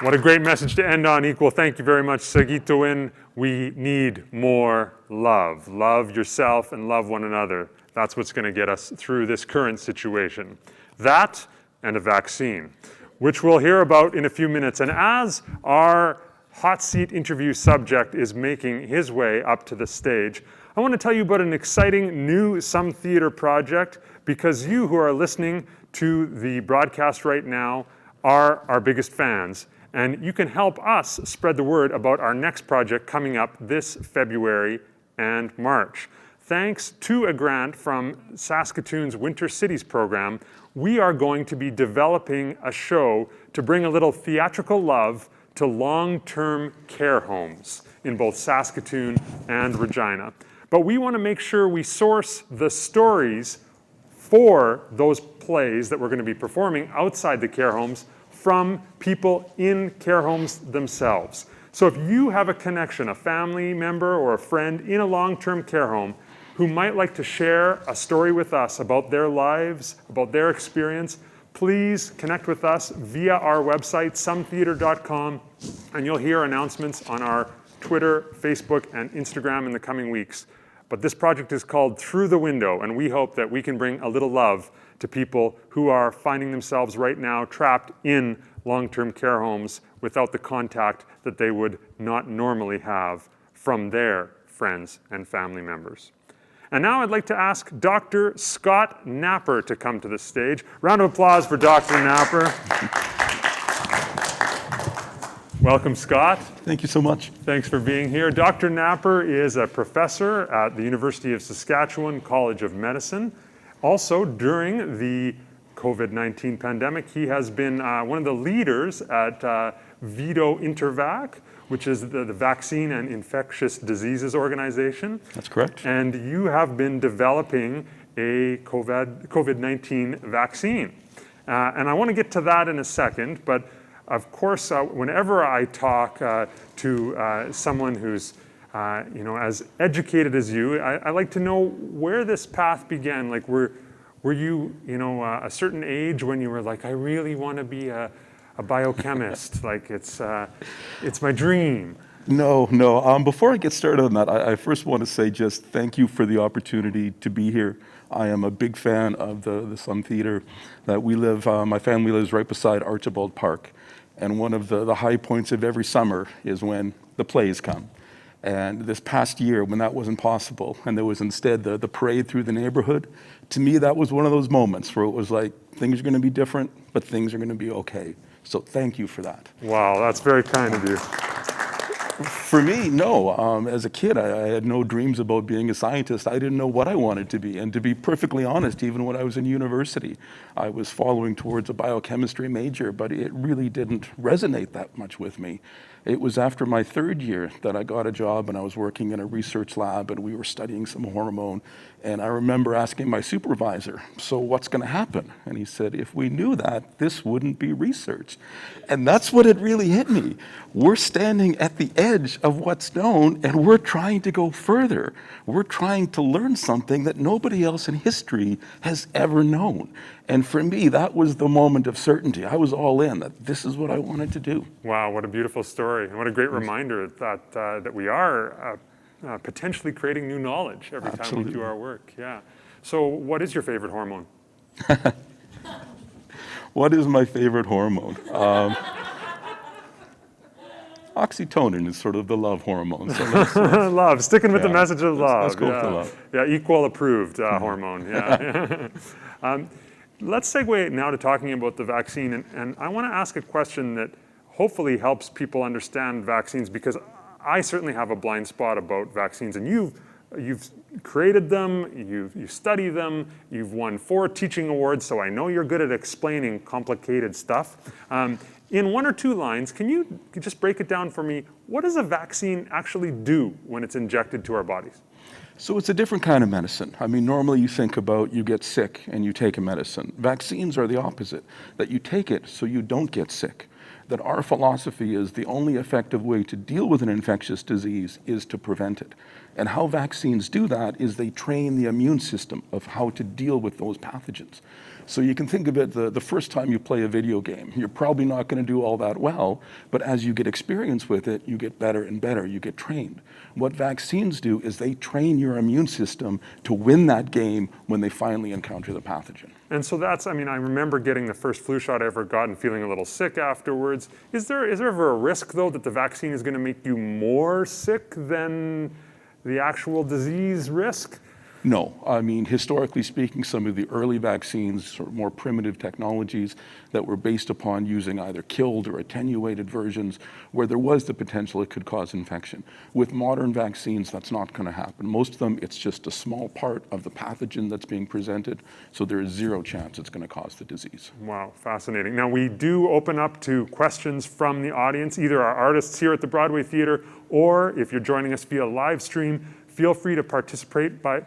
S3: What a great message to end on, Equal. Thank you very much, Sagitowin. We need more love. Love yourself and love one another. That's what's going to get us through this current situation. That and a vaccine, which we'll hear about in a few minutes. And as our hot seat interview subject is making his way up to the stage, I want to tell you about an exciting new Some Theatre project, because you who are listening to the broadcast right now are our biggest fans. And you can help us spread the word about our next project coming up this February and March. Thanks to a grant from Saskatoon's Winter Cities program, we are going to be developing a show to bring a little theatrical love to long-term care homes in both Saskatoon and Regina. But we want to make sure we source the stories for those plays that we're going to be performing outside the care homes from people in care homes themselves. So if you have a connection, a family member or a friend in a long-term care home who might like to share a story with us about their lives, about their experience, please connect with us via our website, sometheater.com, and you'll hear announcements on our Twitter, Facebook, and Instagram in the coming weeks. But this project is called Through the Window, and we hope that we can bring a little love to people who are finding themselves right now trapped in long-term care homes without the contact that they would not normally have from their friends and family members. And now I'd like to ask Dr. Scott Knapp to come to the stage. Round of applause for Dr. Knapp. Welcome, Scott.
S15: Thank you so much.
S3: Thanks for being here. Dr. Knapp is a professor at the University of Saskatchewan College of Medicine. Also, during the COVID-19 pandemic, he has been one of the leaders at VIDO Intervac, which is the Vaccine and Infectious Diseases Organization.
S15: That's correct.
S3: And you have been developing a COVID-19 vaccine. And I want to get to that in a second, but of course, whenever I talk to someone who's as educated as you, I like to know where this path began. Like, were you, a certain age when you were like, I really want to be a biochemist? Like, it's my dream.
S15: No. Before I get started on that, I first want to say just thank you for the opportunity to be here. I am a big fan of the Some Theatre. That we live, my family lives right beside Archibald Park. And one of the high points of every summer is when the plays come. And this past year, when that wasn't possible, and there was instead the parade through the neighborhood, to me, that was one of those moments where it was like, things are going to be different, but things are going to be okay. So thank you for that.
S3: Wow, that's very kind of you.
S15: For me, no. As a kid, I had no dreams about being a scientist. I didn't know what I wanted to be. And to be perfectly honest, even when I was in university, I was following towards a biochemistry major, but it really didn't resonate that much with me. It was after my third year that I got a job and I was working in a research lab and we were studying some hormone. And I remember asking my supervisor, so what's going to happen? And he said, if we knew that, this wouldn't be research. And that's what it really hit me. We're standing at the edge of what's known and we're trying to go further. We're trying to learn something that nobody else in history has ever known. And for me, that was the moment of certainty. I was all in, that this is what I wanted to do.
S3: Wow, what a beautiful story. And what a great reminder that we are potentially creating new knowledge every time we do our work. Yeah. So what is your favorite hormone?
S15: What is my favorite hormone? Oxytocin is sort of the love hormone. So
S3: love, sticking with the message of love.
S15: Let's go for love.
S3: Yeah, equal approved hormone. Yeah. Let's segue now to talking about the vaccine. And I want to ask a question that hopefully helps people understand vaccines, because I certainly have a blind spot about vaccines. And you've created them, you study them, you've won 4 teaching awards, so I know you're good at explaining complicated stuff. In 1 or 2 lines, can you just break it down for me? What does a vaccine actually do when it's injected to our bodies?
S15: So it's a different kind of medicine. I mean, normally you think about you get sick and you take a medicine. Vaccines are the opposite, that you take it so you don't get sick. That our philosophy is the only effective way to deal with an infectious disease is to prevent it. And how vaccines do that is they train the immune system of how to deal with those pathogens. So you can think of it, the first time you play a video game, you're probably not going to do all that well, but as you get experience with it, you get better and better, you get trained. What vaccines do is they train your immune system to win that game when they finally encounter the pathogen.
S3: And so that's, I mean, I remember getting the first flu shot I ever got and feeling a little sick afterwards. Is there ever a risk, though, that the vaccine is going to make you more sick than the actual disease risk?
S15: No. I mean, historically speaking, some of the early vaccines, sort of more primitive technologies that were based upon using either killed or attenuated versions, where there was the potential it could cause infection. With modern vaccines, that's not going to happen. Most of them, it's just a small part of the pathogen that's being presented, so there is 0 chance it's going to cause the disease.
S3: Wow, fascinating. Now, we do open up to questions from the audience, either our artists here at the Broadway Theatre, or if you're joining us via live stream, feel free to participate by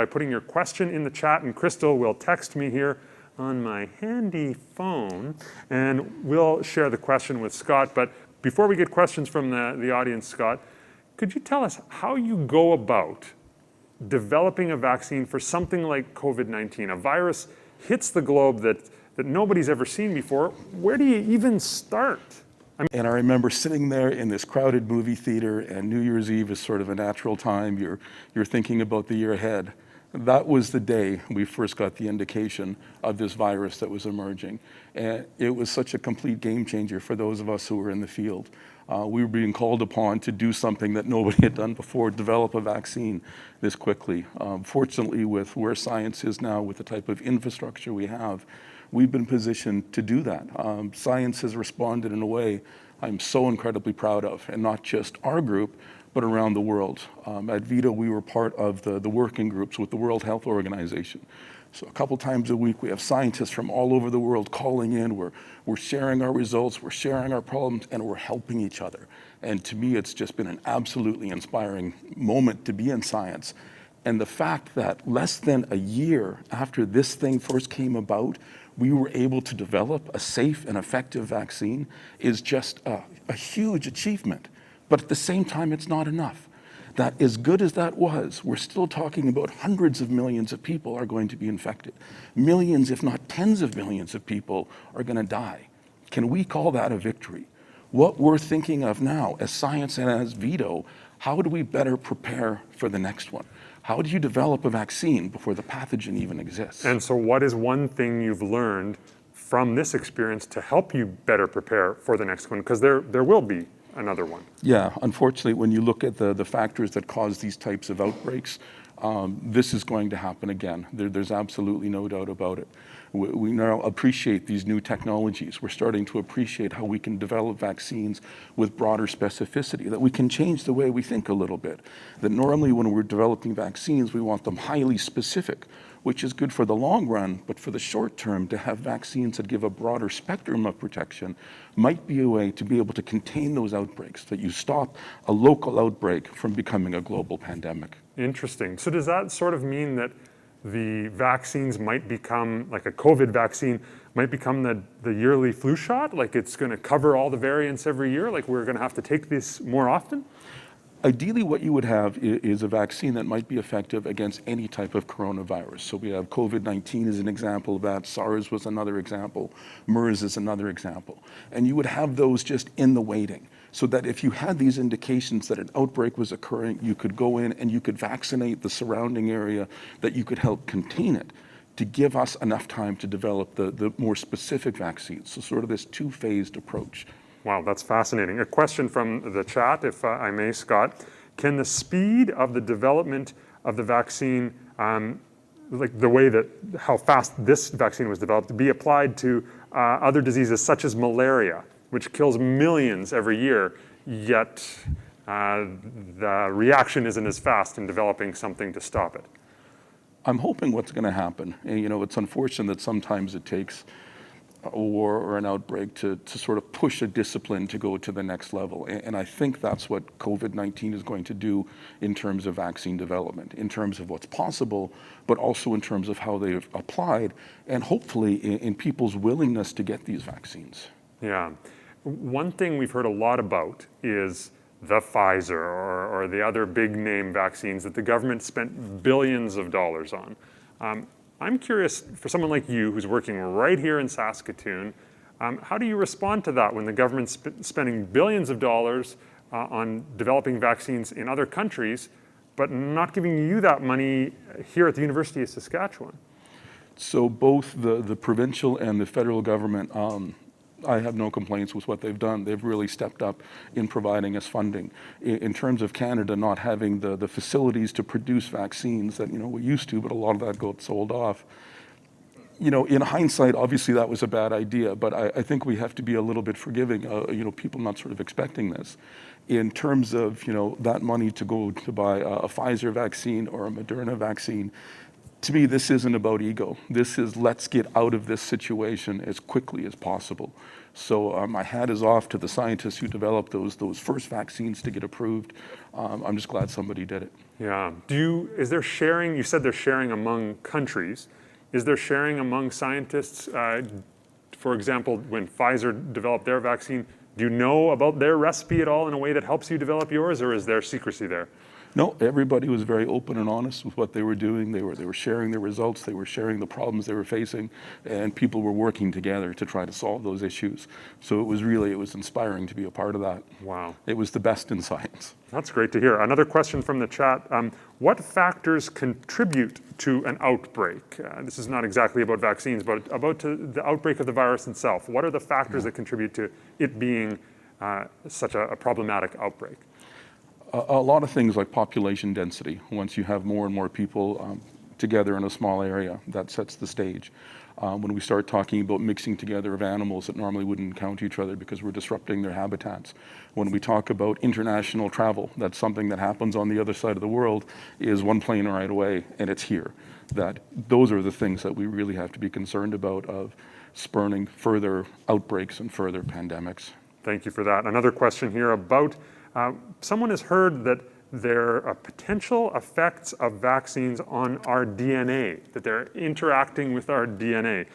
S3: putting your question in the chat, and Crystal will text me here on my handy phone, and we'll share the question with Scott. But before we get questions from the audience, Scott, could you tell us how you go about developing a vaccine for something like COVID-19? A virus hits the globe that nobody's ever seen before. Where do you even start?
S15: And I remember sitting there in this crowded movie theater, and New Year's Eve is sort of a natural time. You're thinking about the year ahead. That was the day we first got the indication of this virus that was emerging. And it was such a complete game changer for those of us who were in the field. We were being called upon to do something that nobody had done before, develop a vaccine this quickly. Fortunately, with where science is now, with the type of infrastructure we have, we've been positioned to do that. Science has responded in a way I'm so incredibly proud of, and not just our group, but around the world. At VITA, we were part of the working groups with the World Health Organization. So a couple times a week, we have scientists from all over the world calling in. We're sharing our results, we're sharing our problems, and we're helping each other. And to me, it's just been an absolutely inspiring moment to be in science. And the fact that less than a year after this thing first came about, we were able to develop a safe and effective vaccine is just a huge achievement. But at the same time, it's not enough. That as good as that was, we're still talking about hundreds of millions of people are going to be infected. Millions, if not tens of millions of people are going to die. Can we call that a victory? What we're thinking of now as science and as VITA, how do we better prepare for the next one? How do you develop a vaccine before the pathogen even exists?
S3: And so what is one thing you've learned from this experience to help you better prepare for the next one? Because there will be another one.
S15: Yeah, unfortunately, when you look at the factors that cause these types of outbreaks, this is going to happen again. There's absolutely no doubt about it. We now appreciate these new technologies. We're starting to appreciate how we can develop vaccines with broader specificity, that we can change the way we think a little bit. That normally when we're developing vaccines, we want them highly specific, which is good for the long run, but for the short term, to have vaccines that give a broader spectrum of protection might be a way to be able to contain those outbreaks, that you stop a local outbreak from becoming a global pandemic.
S3: Interesting. So does that sort of mean that the vaccines might become, like a COVID vaccine, might become the yearly flu shot? Like it's going to cover all the variants every year? Like we're going to have to take this more often?
S15: Ideally, what you would have is a vaccine that might be effective against any type of coronavirus. So we have COVID-19 as an example of that, SARS was another example, MERS is another example. And you would have those just in the waiting, so that if you had these indications that an outbreak was occurring, you could go in and you could vaccinate the surrounding area, that you could help contain it, to give us enough time to develop the more specific vaccines. So sort of this two-phased approach.
S3: Wow, that's fascinating. A question from the chat, if I may, Scott. Can the speed of the development of the vaccine, like the way that, how fast this vaccine was developed, be applied to other diseases such as malaria, which kills millions every year, yet the reaction isn't as fast in developing something to stop it?
S15: I'm hoping what's going to happen, and it's unfortunate that sometimes it takes a war or an outbreak to sort of push a discipline to go to the next level. And I think that's what COVID-19 is going to do in terms of vaccine development, in terms of what's possible, but also in terms of how they've applied, and hopefully in people's willingness to get these vaccines.
S3: Yeah. One thing we've heard a lot about is the Pfizer or the other big name vaccines that the government spent billions of dollars on. I'm curious, for someone like you who's working right here in Saskatoon, how do you respond to that when the government's spending billions of dollars on developing vaccines in other countries, but not giving you that money here at the University of Saskatchewan?
S15: So both the provincial and the federal government, I have no complaints with what they've done. They've really stepped up in providing us funding. In terms of Canada not having the facilities to produce vaccines that we used to, but a lot of that got sold off. In hindsight, obviously that was a bad idea, but I think we have to be a little bit forgiving, people not sort of expecting this. In terms of, that money to go to buy a Pfizer vaccine or a Moderna vaccine, to me, this isn't about ego. This is, let's get out of this situation as quickly as possible. So my hat is off to the scientists who developed those first vaccines to get approved. I'm just glad somebody did it.
S3: Yeah. Is there sharing? You said there's sharing among countries. Is there sharing among scientists? For example, when Pfizer developed their vaccine, do you know about their recipe at all in a way that helps you develop yours, or is there secrecy there?
S15: No, everybody was very open and honest with what they were doing. They were sharing their results. They were sharing the problems they were facing, and people were working together to try to solve those issues. So it was inspiring to be a part of that.
S3: Wow.
S15: It was the best in science.
S3: That's great to hear. Another question from the chat. What factors contribute to an outbreak? This is not exactly about vaccines, but about the outbreak of the virus itself. What are the factors that contribute to it being such a problematic outbreak?
S15: A lot of things like population density. Once you have more and more people together in a small area, that sets the stage. When we start talking about mixing together of animals that normally wouldn't encounter each other because we're disrupting their habitats. When we talk about international travel, that's something that happens on the other side of the world, is one plane right away and it's here. Those are the things that we really have to be concerned about, of spurning further outbreaks and further pandemics.
S3: Thank you for that. Another question here about someone has heard that there are potential effects of vaccines on our DNA, that they're interacting with our DNA.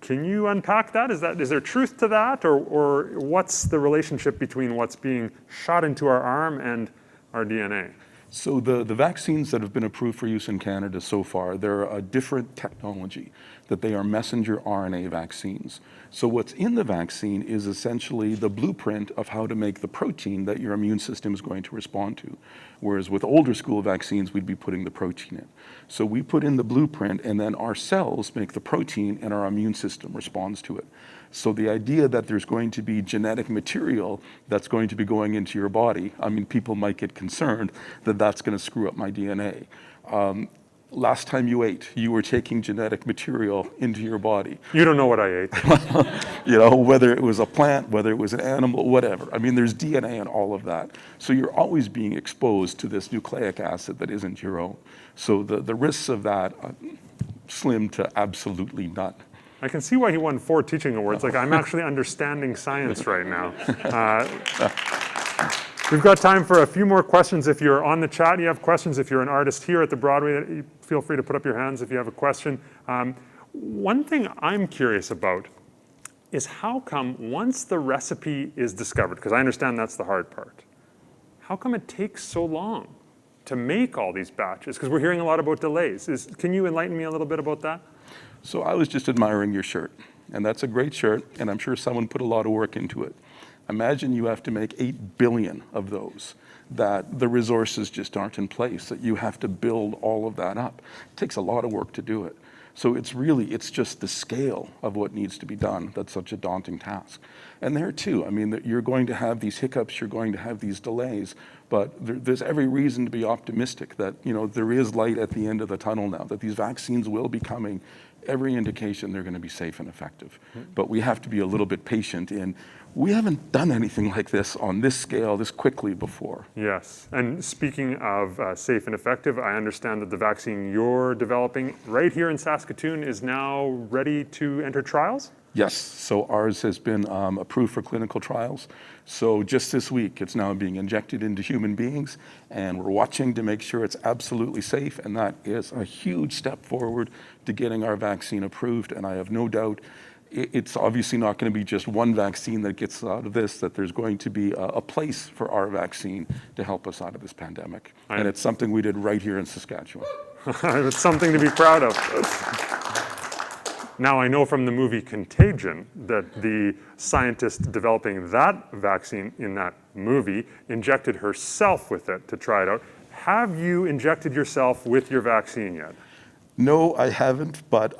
S3: Can you unpack that? Is there truth to that, or what's the relationship between what's being shot into our arm and our DNA?
S15: So the vaccines that have been approved for use in Canada so far, they're a different technology, that they are messenger RNA vaccines. So what's in the vaccine is essentially the blueprint of how to make the protein that your immune system is going to respond to. Whereas with older school vaccines, we'd be putting the protein in. So we put in the blueprint, and then our cells make the protein and our immune system responds to it. So the idea that there's going to be genetic material that's going to be going into your body, people might get concerned that that's going to screw up my DNA. last time you ate, you were taking genetic material into your body.
S3: You don't know what I ate.
S15: You know, whether it was a plant, whether it was an animal, whatever. I mean, there's DNA in all of that. So you're always being exposed to this nucleic acid that isn't your own. So the risks of that are slim to absolutely none.
S3: I can see why he won 4 teaching awards. Like, I'm actually understanding science right now. We've got time for a few more questions. If you're on the chat and you have questions, if you're an artist here at the Broadway, feel free to put up your hands if you have a question. One thing I'm curious about is how come once the recipe is discovered, because I understand that's the hard part, how come it takes so long to make all these batches? Because we're hearing a lot about delays. Can you enlighten me a little bit about that?
S15: So I was just admiring your shirt, and that's a great shirt, and I'm sure someone put a lot of work into it. Imagine you have to make 8 billion of those, that the resources just aren't in place, that you have to build all of that up. It takes a lot of work to do it. So it's just the scale of what needs to be done that's such a daunting task. And there too, I mean, you're going to have these hiccups, you're going to have these delays, but there's every reason to be optimistic that, you know, there is light at the end of the tunnel now, that these vaccines will be coming. Every indication they're going to be safe and effective. But we have to be a little bit patient in, we haven't done anything like this on this scale this quickly before.
S3: Yes, and speaking of safe and effective, I understand that the vaccine you're developing right here in Saskatoon is now ready to enter trials?
S15: Yes, so ours has been approved for clinical trials. So just this week, it's now being injected into human beings, and we're watching to make sure it's absolutely safe, and that is a huge step forward to getting our vaccine approved, and I have no doubt it's obviously not going to be just one vaccine that gets out of this, that there's going to be a place for our vaccine to help us out of this pandemic. And it's something we did right here in Saskatchewan.
S3: It's something to be proud of. Now, I know from the movie Contagion that the scientist developing that vaccine in that movie injected herself with it to try it out. Have you injected yourself with your vaccine yet?
S15: No, I haven't, but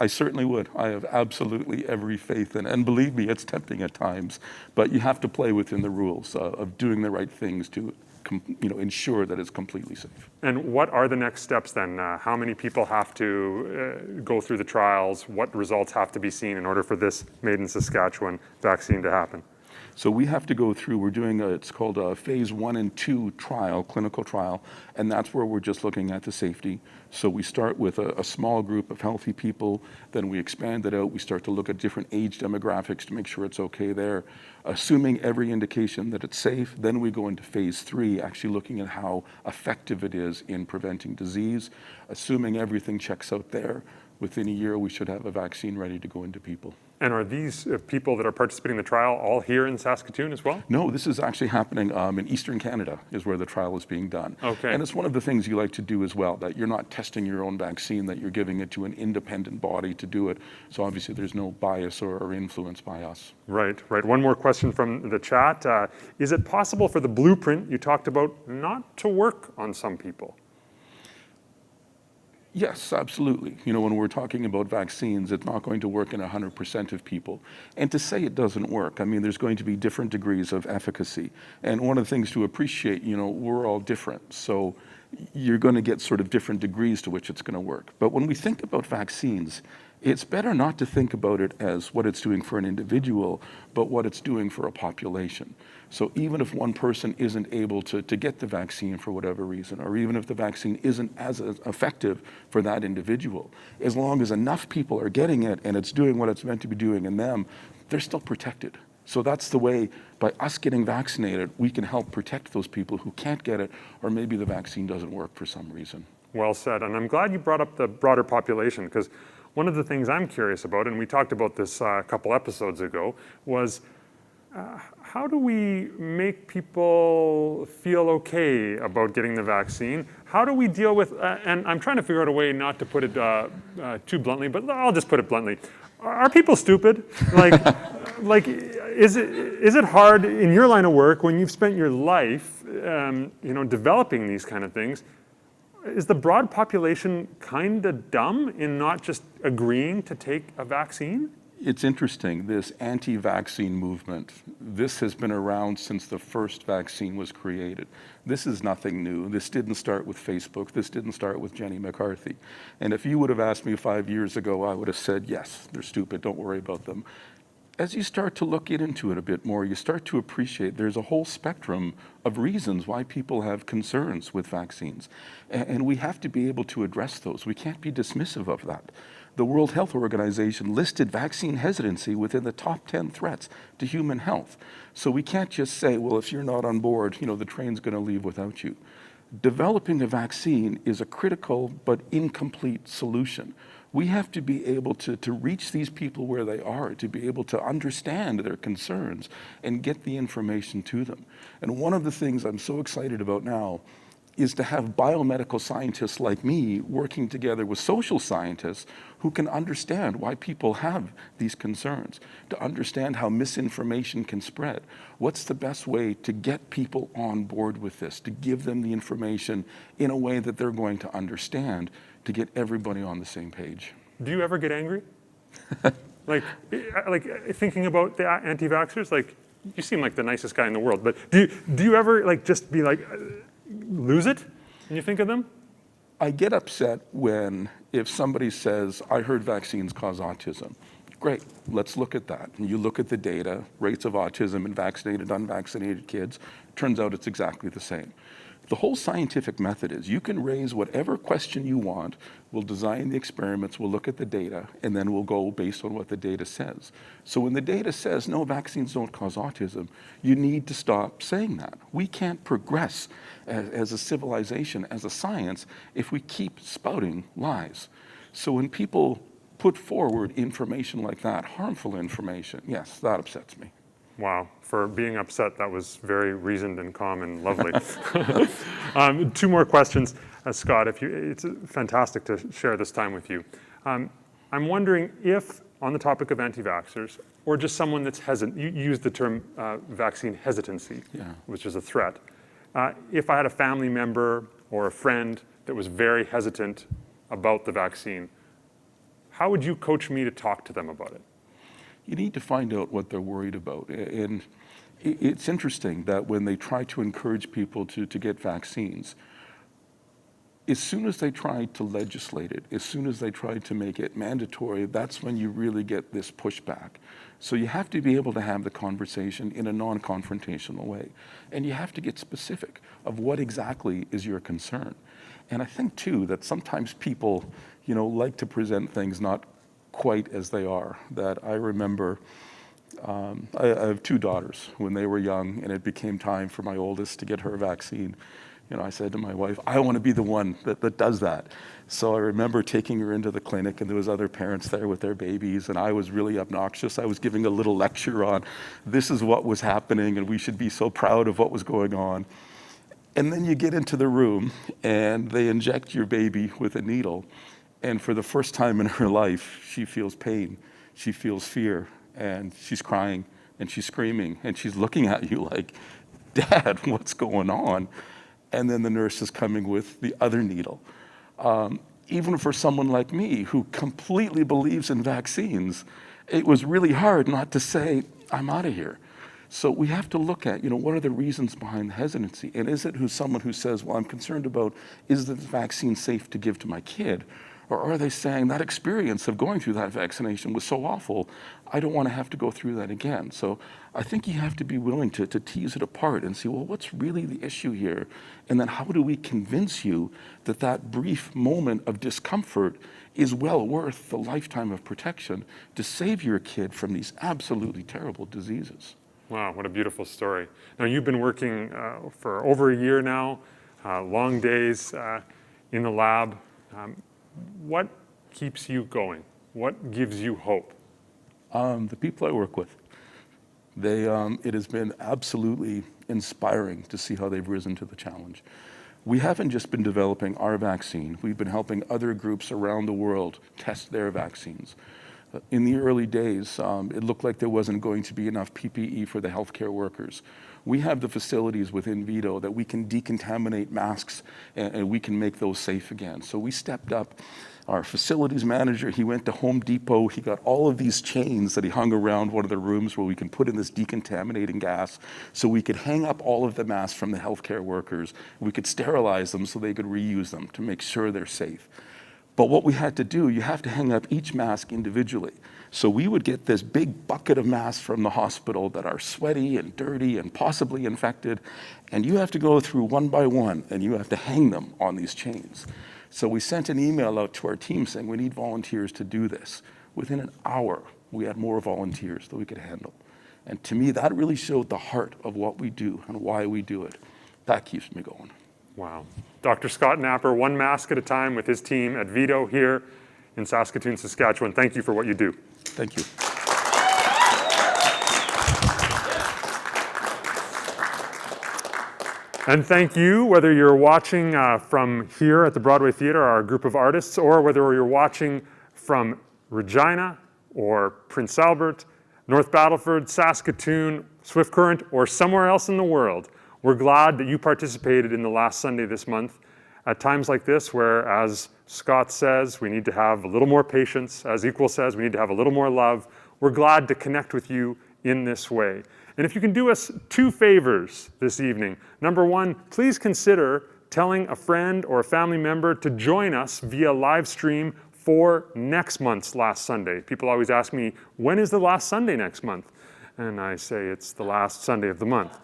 S15: I certainly would. I have absolutely every faith in it. And believe me, it's tempting at times, but you have to play within the rules of doing the right things to ensure that it's completely safe.
S3: And what are the next steps then? How many people have to go through the trials? What results have to be seen in order for this Made in Saskatchewan vaccine to happen?
S15: So we have to go through, we're doing it's called a phase 1 and 2 trial, clinical trial, and that's where we're just looking at the safety. So we start with a small group of healthy people, then we expand it out, we start to look at different age demographics to make sure it's okay there. Assuming every indication that it's safe, then we go into phase 3, actually looking at how effective it is in preventing disease. Assuming everything checks out there, within a year we should have a vaccine ready to go into people.
S3: And are these people that are participating in the trial all here in Saskatoon as well?
S15: No, this is actually happening in Eastern Canada is where the trial is being done.
S3: Okay.
S15: And it's one of the things you like to do as well, that you're not testing your own vaccine, that you're giving it to an independent body to do it. So obviously there's no bias or influence by us.
S3: Right, right. One more question from the chat. Is it possible for the blueprint you talked about not to work on some people?
S15: Yes, absolutely. You know, when we're talking about vaccines, it's not going to work in 100% of people. And to say it doesn't work, I mean, there's going to be different degrees of efficacy. And one of the things to appreciate, you know, we're all different. So you're going to get sort of different degrees to which it's going to work. But when we think about vaccines, it's better not to think about it as what it's doing for an individual, but what it's doing for a population. So even if one person isn't able to get the vaccine for whatever reason, or even if the vaccine isn't as effective for that individual, as long as enough people are getting it and it's doing what it's meant to be doing in them, they're still protected. So that's the way, by us getting vaccinated, we can help protect those people who can't get it, or maybe the vaccine doesn't work for some reason.
S3: Well said. And I'm glad you brought up the broader population, because one of the things I'm curious about, and we talked about this a couple episodes ago, was how do we make people feel okay about getting the vaccine? How do we deal with, and I'm trying to figure out a way not to put it too bluntly, but I'll just put it bluntly. Are people stupid? Like, is it hard in your line of work when you've spent your life, developing these kind of things? Is the broad population kind of dumb in not just agreeing to take a vaccine?
S15: It's interesting, this anti-vaccine movement, this has been around since the first vaccine was created. This is nothing new. This didn't start with Facebook. This didn't start with Jenny McCarthy. And if you would have asked me 5 years ago, I would have said, yes, they're stupid, don't worry about them. As you start to look into it a bit more, you start to appreciate there's a whole spectrum of reasons why people have concerns with vaccines. And we have to be able to address those. We can't be dismissive of that. The World Health Organization listed vaccine hesitancy within the top 10 threats to human health. So we can't just say, well, if you're not on board, the train's going to leave without you. Developing a vaccine is a critical but incomplete solution. We have to be able to reach these people where they are, to be able to understand their concerns and get the information to them. And one of the things I'm so excited about now is to have biomedical scientists like me working together with social scientists who can understand why people have these concerns, to understand how misinformation can spread. What's the best way to get people on board with this, to give them the information in a way that they're going to understand, to get everybody on the same page.
S3: Do you ever get angry? like thinking about the anti-vaxxers, you seem like the nicest guy in the world, but do you ever just be lose it when you think of them?
S15: I get upset if somebody says, I heard vaccines cause autism. Great, let's look at that. And you look at the data, rates of autism in vaccinated, unvaccinated kids, turns out it's exactly the same. The whole scientific method is you can raise whatever question you want, we'll design the experiments, we'll look at the data, and then we'll go based on what the data says. So when the data says, no, vaccines don't cause autism, you need to stop saying that. We can't progress as a civilization, as a science, if we keep spouting lies. So when people put forward information like that, harmful information, yes, that upsets me.
S3: Wow, for being upset, that was very reasoned and calm and lovely. 2 more questions, Scott. It's fantastic to share this time with you. I'm wondering if, on the topic of anti-vaxxers, or just someone that's hesitant, you used the term vaccine hesitancy, which is a threat. If I had a family member or a friend that was very hesitant about the vaccine, how would you coach me to talk to them about it?
S15: You need to find out what they're worried about. And it's interesting that when they try to encourage people to get vaccines, as soon as they try to legislate it, as soon as they try to make it mandatory, that's when you really get this pushback. So you have to be able to have the conversation in a non-confrontational way. And you have to get specific of what exactly is your concern. And I think, too, that sometimes people, like to present things not quite as they are. That I remember, I have 2 daughters. When they were young and it became time for my oldest to get her vaccine, I said to my wife, I want to be the one that does that. So I remember taking her into the clinic, and there was other parents there with their babies, and I was really obnoxious. I was giving a little lecture on this is what was happening, and we should be so proud of what was going on. And then you get into the room, and they inject your baby with a needle. And for the first time in her life, she feels pain, she feels fear, and she's crying, and she's screaming, and she's looking at you like, Dad, what's going on? And then the nurse is coming with the other needle. Even for someone like me, who completely believes in vaccines, it was really hard not to say, I'm out of here. So we have to look at, what are the reasons behind the hesitancy? And is it someone who says, well, I'm concerned about, is the vaccine safe to give to my kid? Or are they saying that experience of going through that vaccination was so awful, I don't want to have to go through that again? So I think you have to be willing to tease it apart and see, well, what's really the issue here? And then how do we convince you that brief moment of discomfort is well worth the lifetime of protection to save your kid from these absolutely terrible diseases?
S3: Wow, what a beautiful story. Now, you've been working for over a year now, long days in the lab. What keeps you going? What gives you hope?
S15: The people I work with. It has been absolutely inspiring to see how they've risen to the challenge. We haven't just been developing our vaccine. We've been helping other groups around the world test their vaccines. In the early days, it looked like there wasn't going to be enough PPE for the healthcare workers. We have the facilities within Vito that we can decontaminate masks and we can make those safe again. So we stepped up. Our facilities manager, he went to Home Depot, he got all of these chains that he hung around one of the rooms where we can put in this decontaminating gas so we could hang up all of the masks from the healthcare workers. We could sterilize them so they could reuse them to make sure they're safe. But what we had to do, you have to hang up each mask individually. So we would get this big bucket of masks from the hospital that are sweaty and dirty and possibly infected, and you have to go through one by one and you have to hang them on these chains. So we sent an email out to our team saying we need volunteers to do this. Within an hour, we had more volunteers that we could handle. And to me, that really showed the heart of what we do and why we do it. That keeps me going.
S3: Wow. Dr. Scott Knapper, one mask at a time with his team at Vito here in Saskatoon, Saskatchewan. Thank you for what you do.
S15: Thank you.
S3: And thank you, whether you're watching from here at the Broadway Theatre, our group of artists, or whether you're watching from Regina or Prince Albert, North Battleford, Saskatoon, Swift Current, or somewhere else in the world. We're glad that you participated in the last Sunday this month. At times like this, where, as Scott says, we need to have a little more patience, as Equal says, we need to have a little more love, we're glad to connect with you in this way. And if you can do us two favors this evening. Number one, please consider telling a friend or a family member to join us via live stream for next month's Last Sunday. People always ask me, when is the last Sunday next month? And I say it's the last Sunday of the month.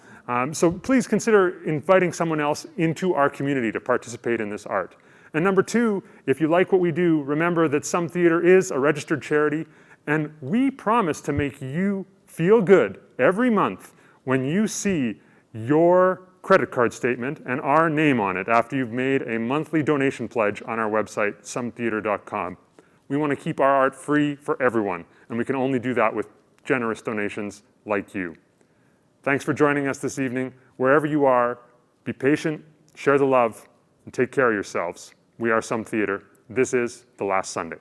S3: So please consider inviting someone else into our community to participate in this art. And number two, if you like what we do, remember that Some Theatre is a registered charity, and we promise to make you feel good every month when you see your credit card statement and our name on it after you've made a monthly donation pledge on our website, sometheatre.com. We want to keep our art free for everyone, and we can only do that with generous donations like you. Thanks for joining us this evening. Wherever you are, be patient, share the love, and take care of yourselves. We are Some Theatre. This is The Last Sunday.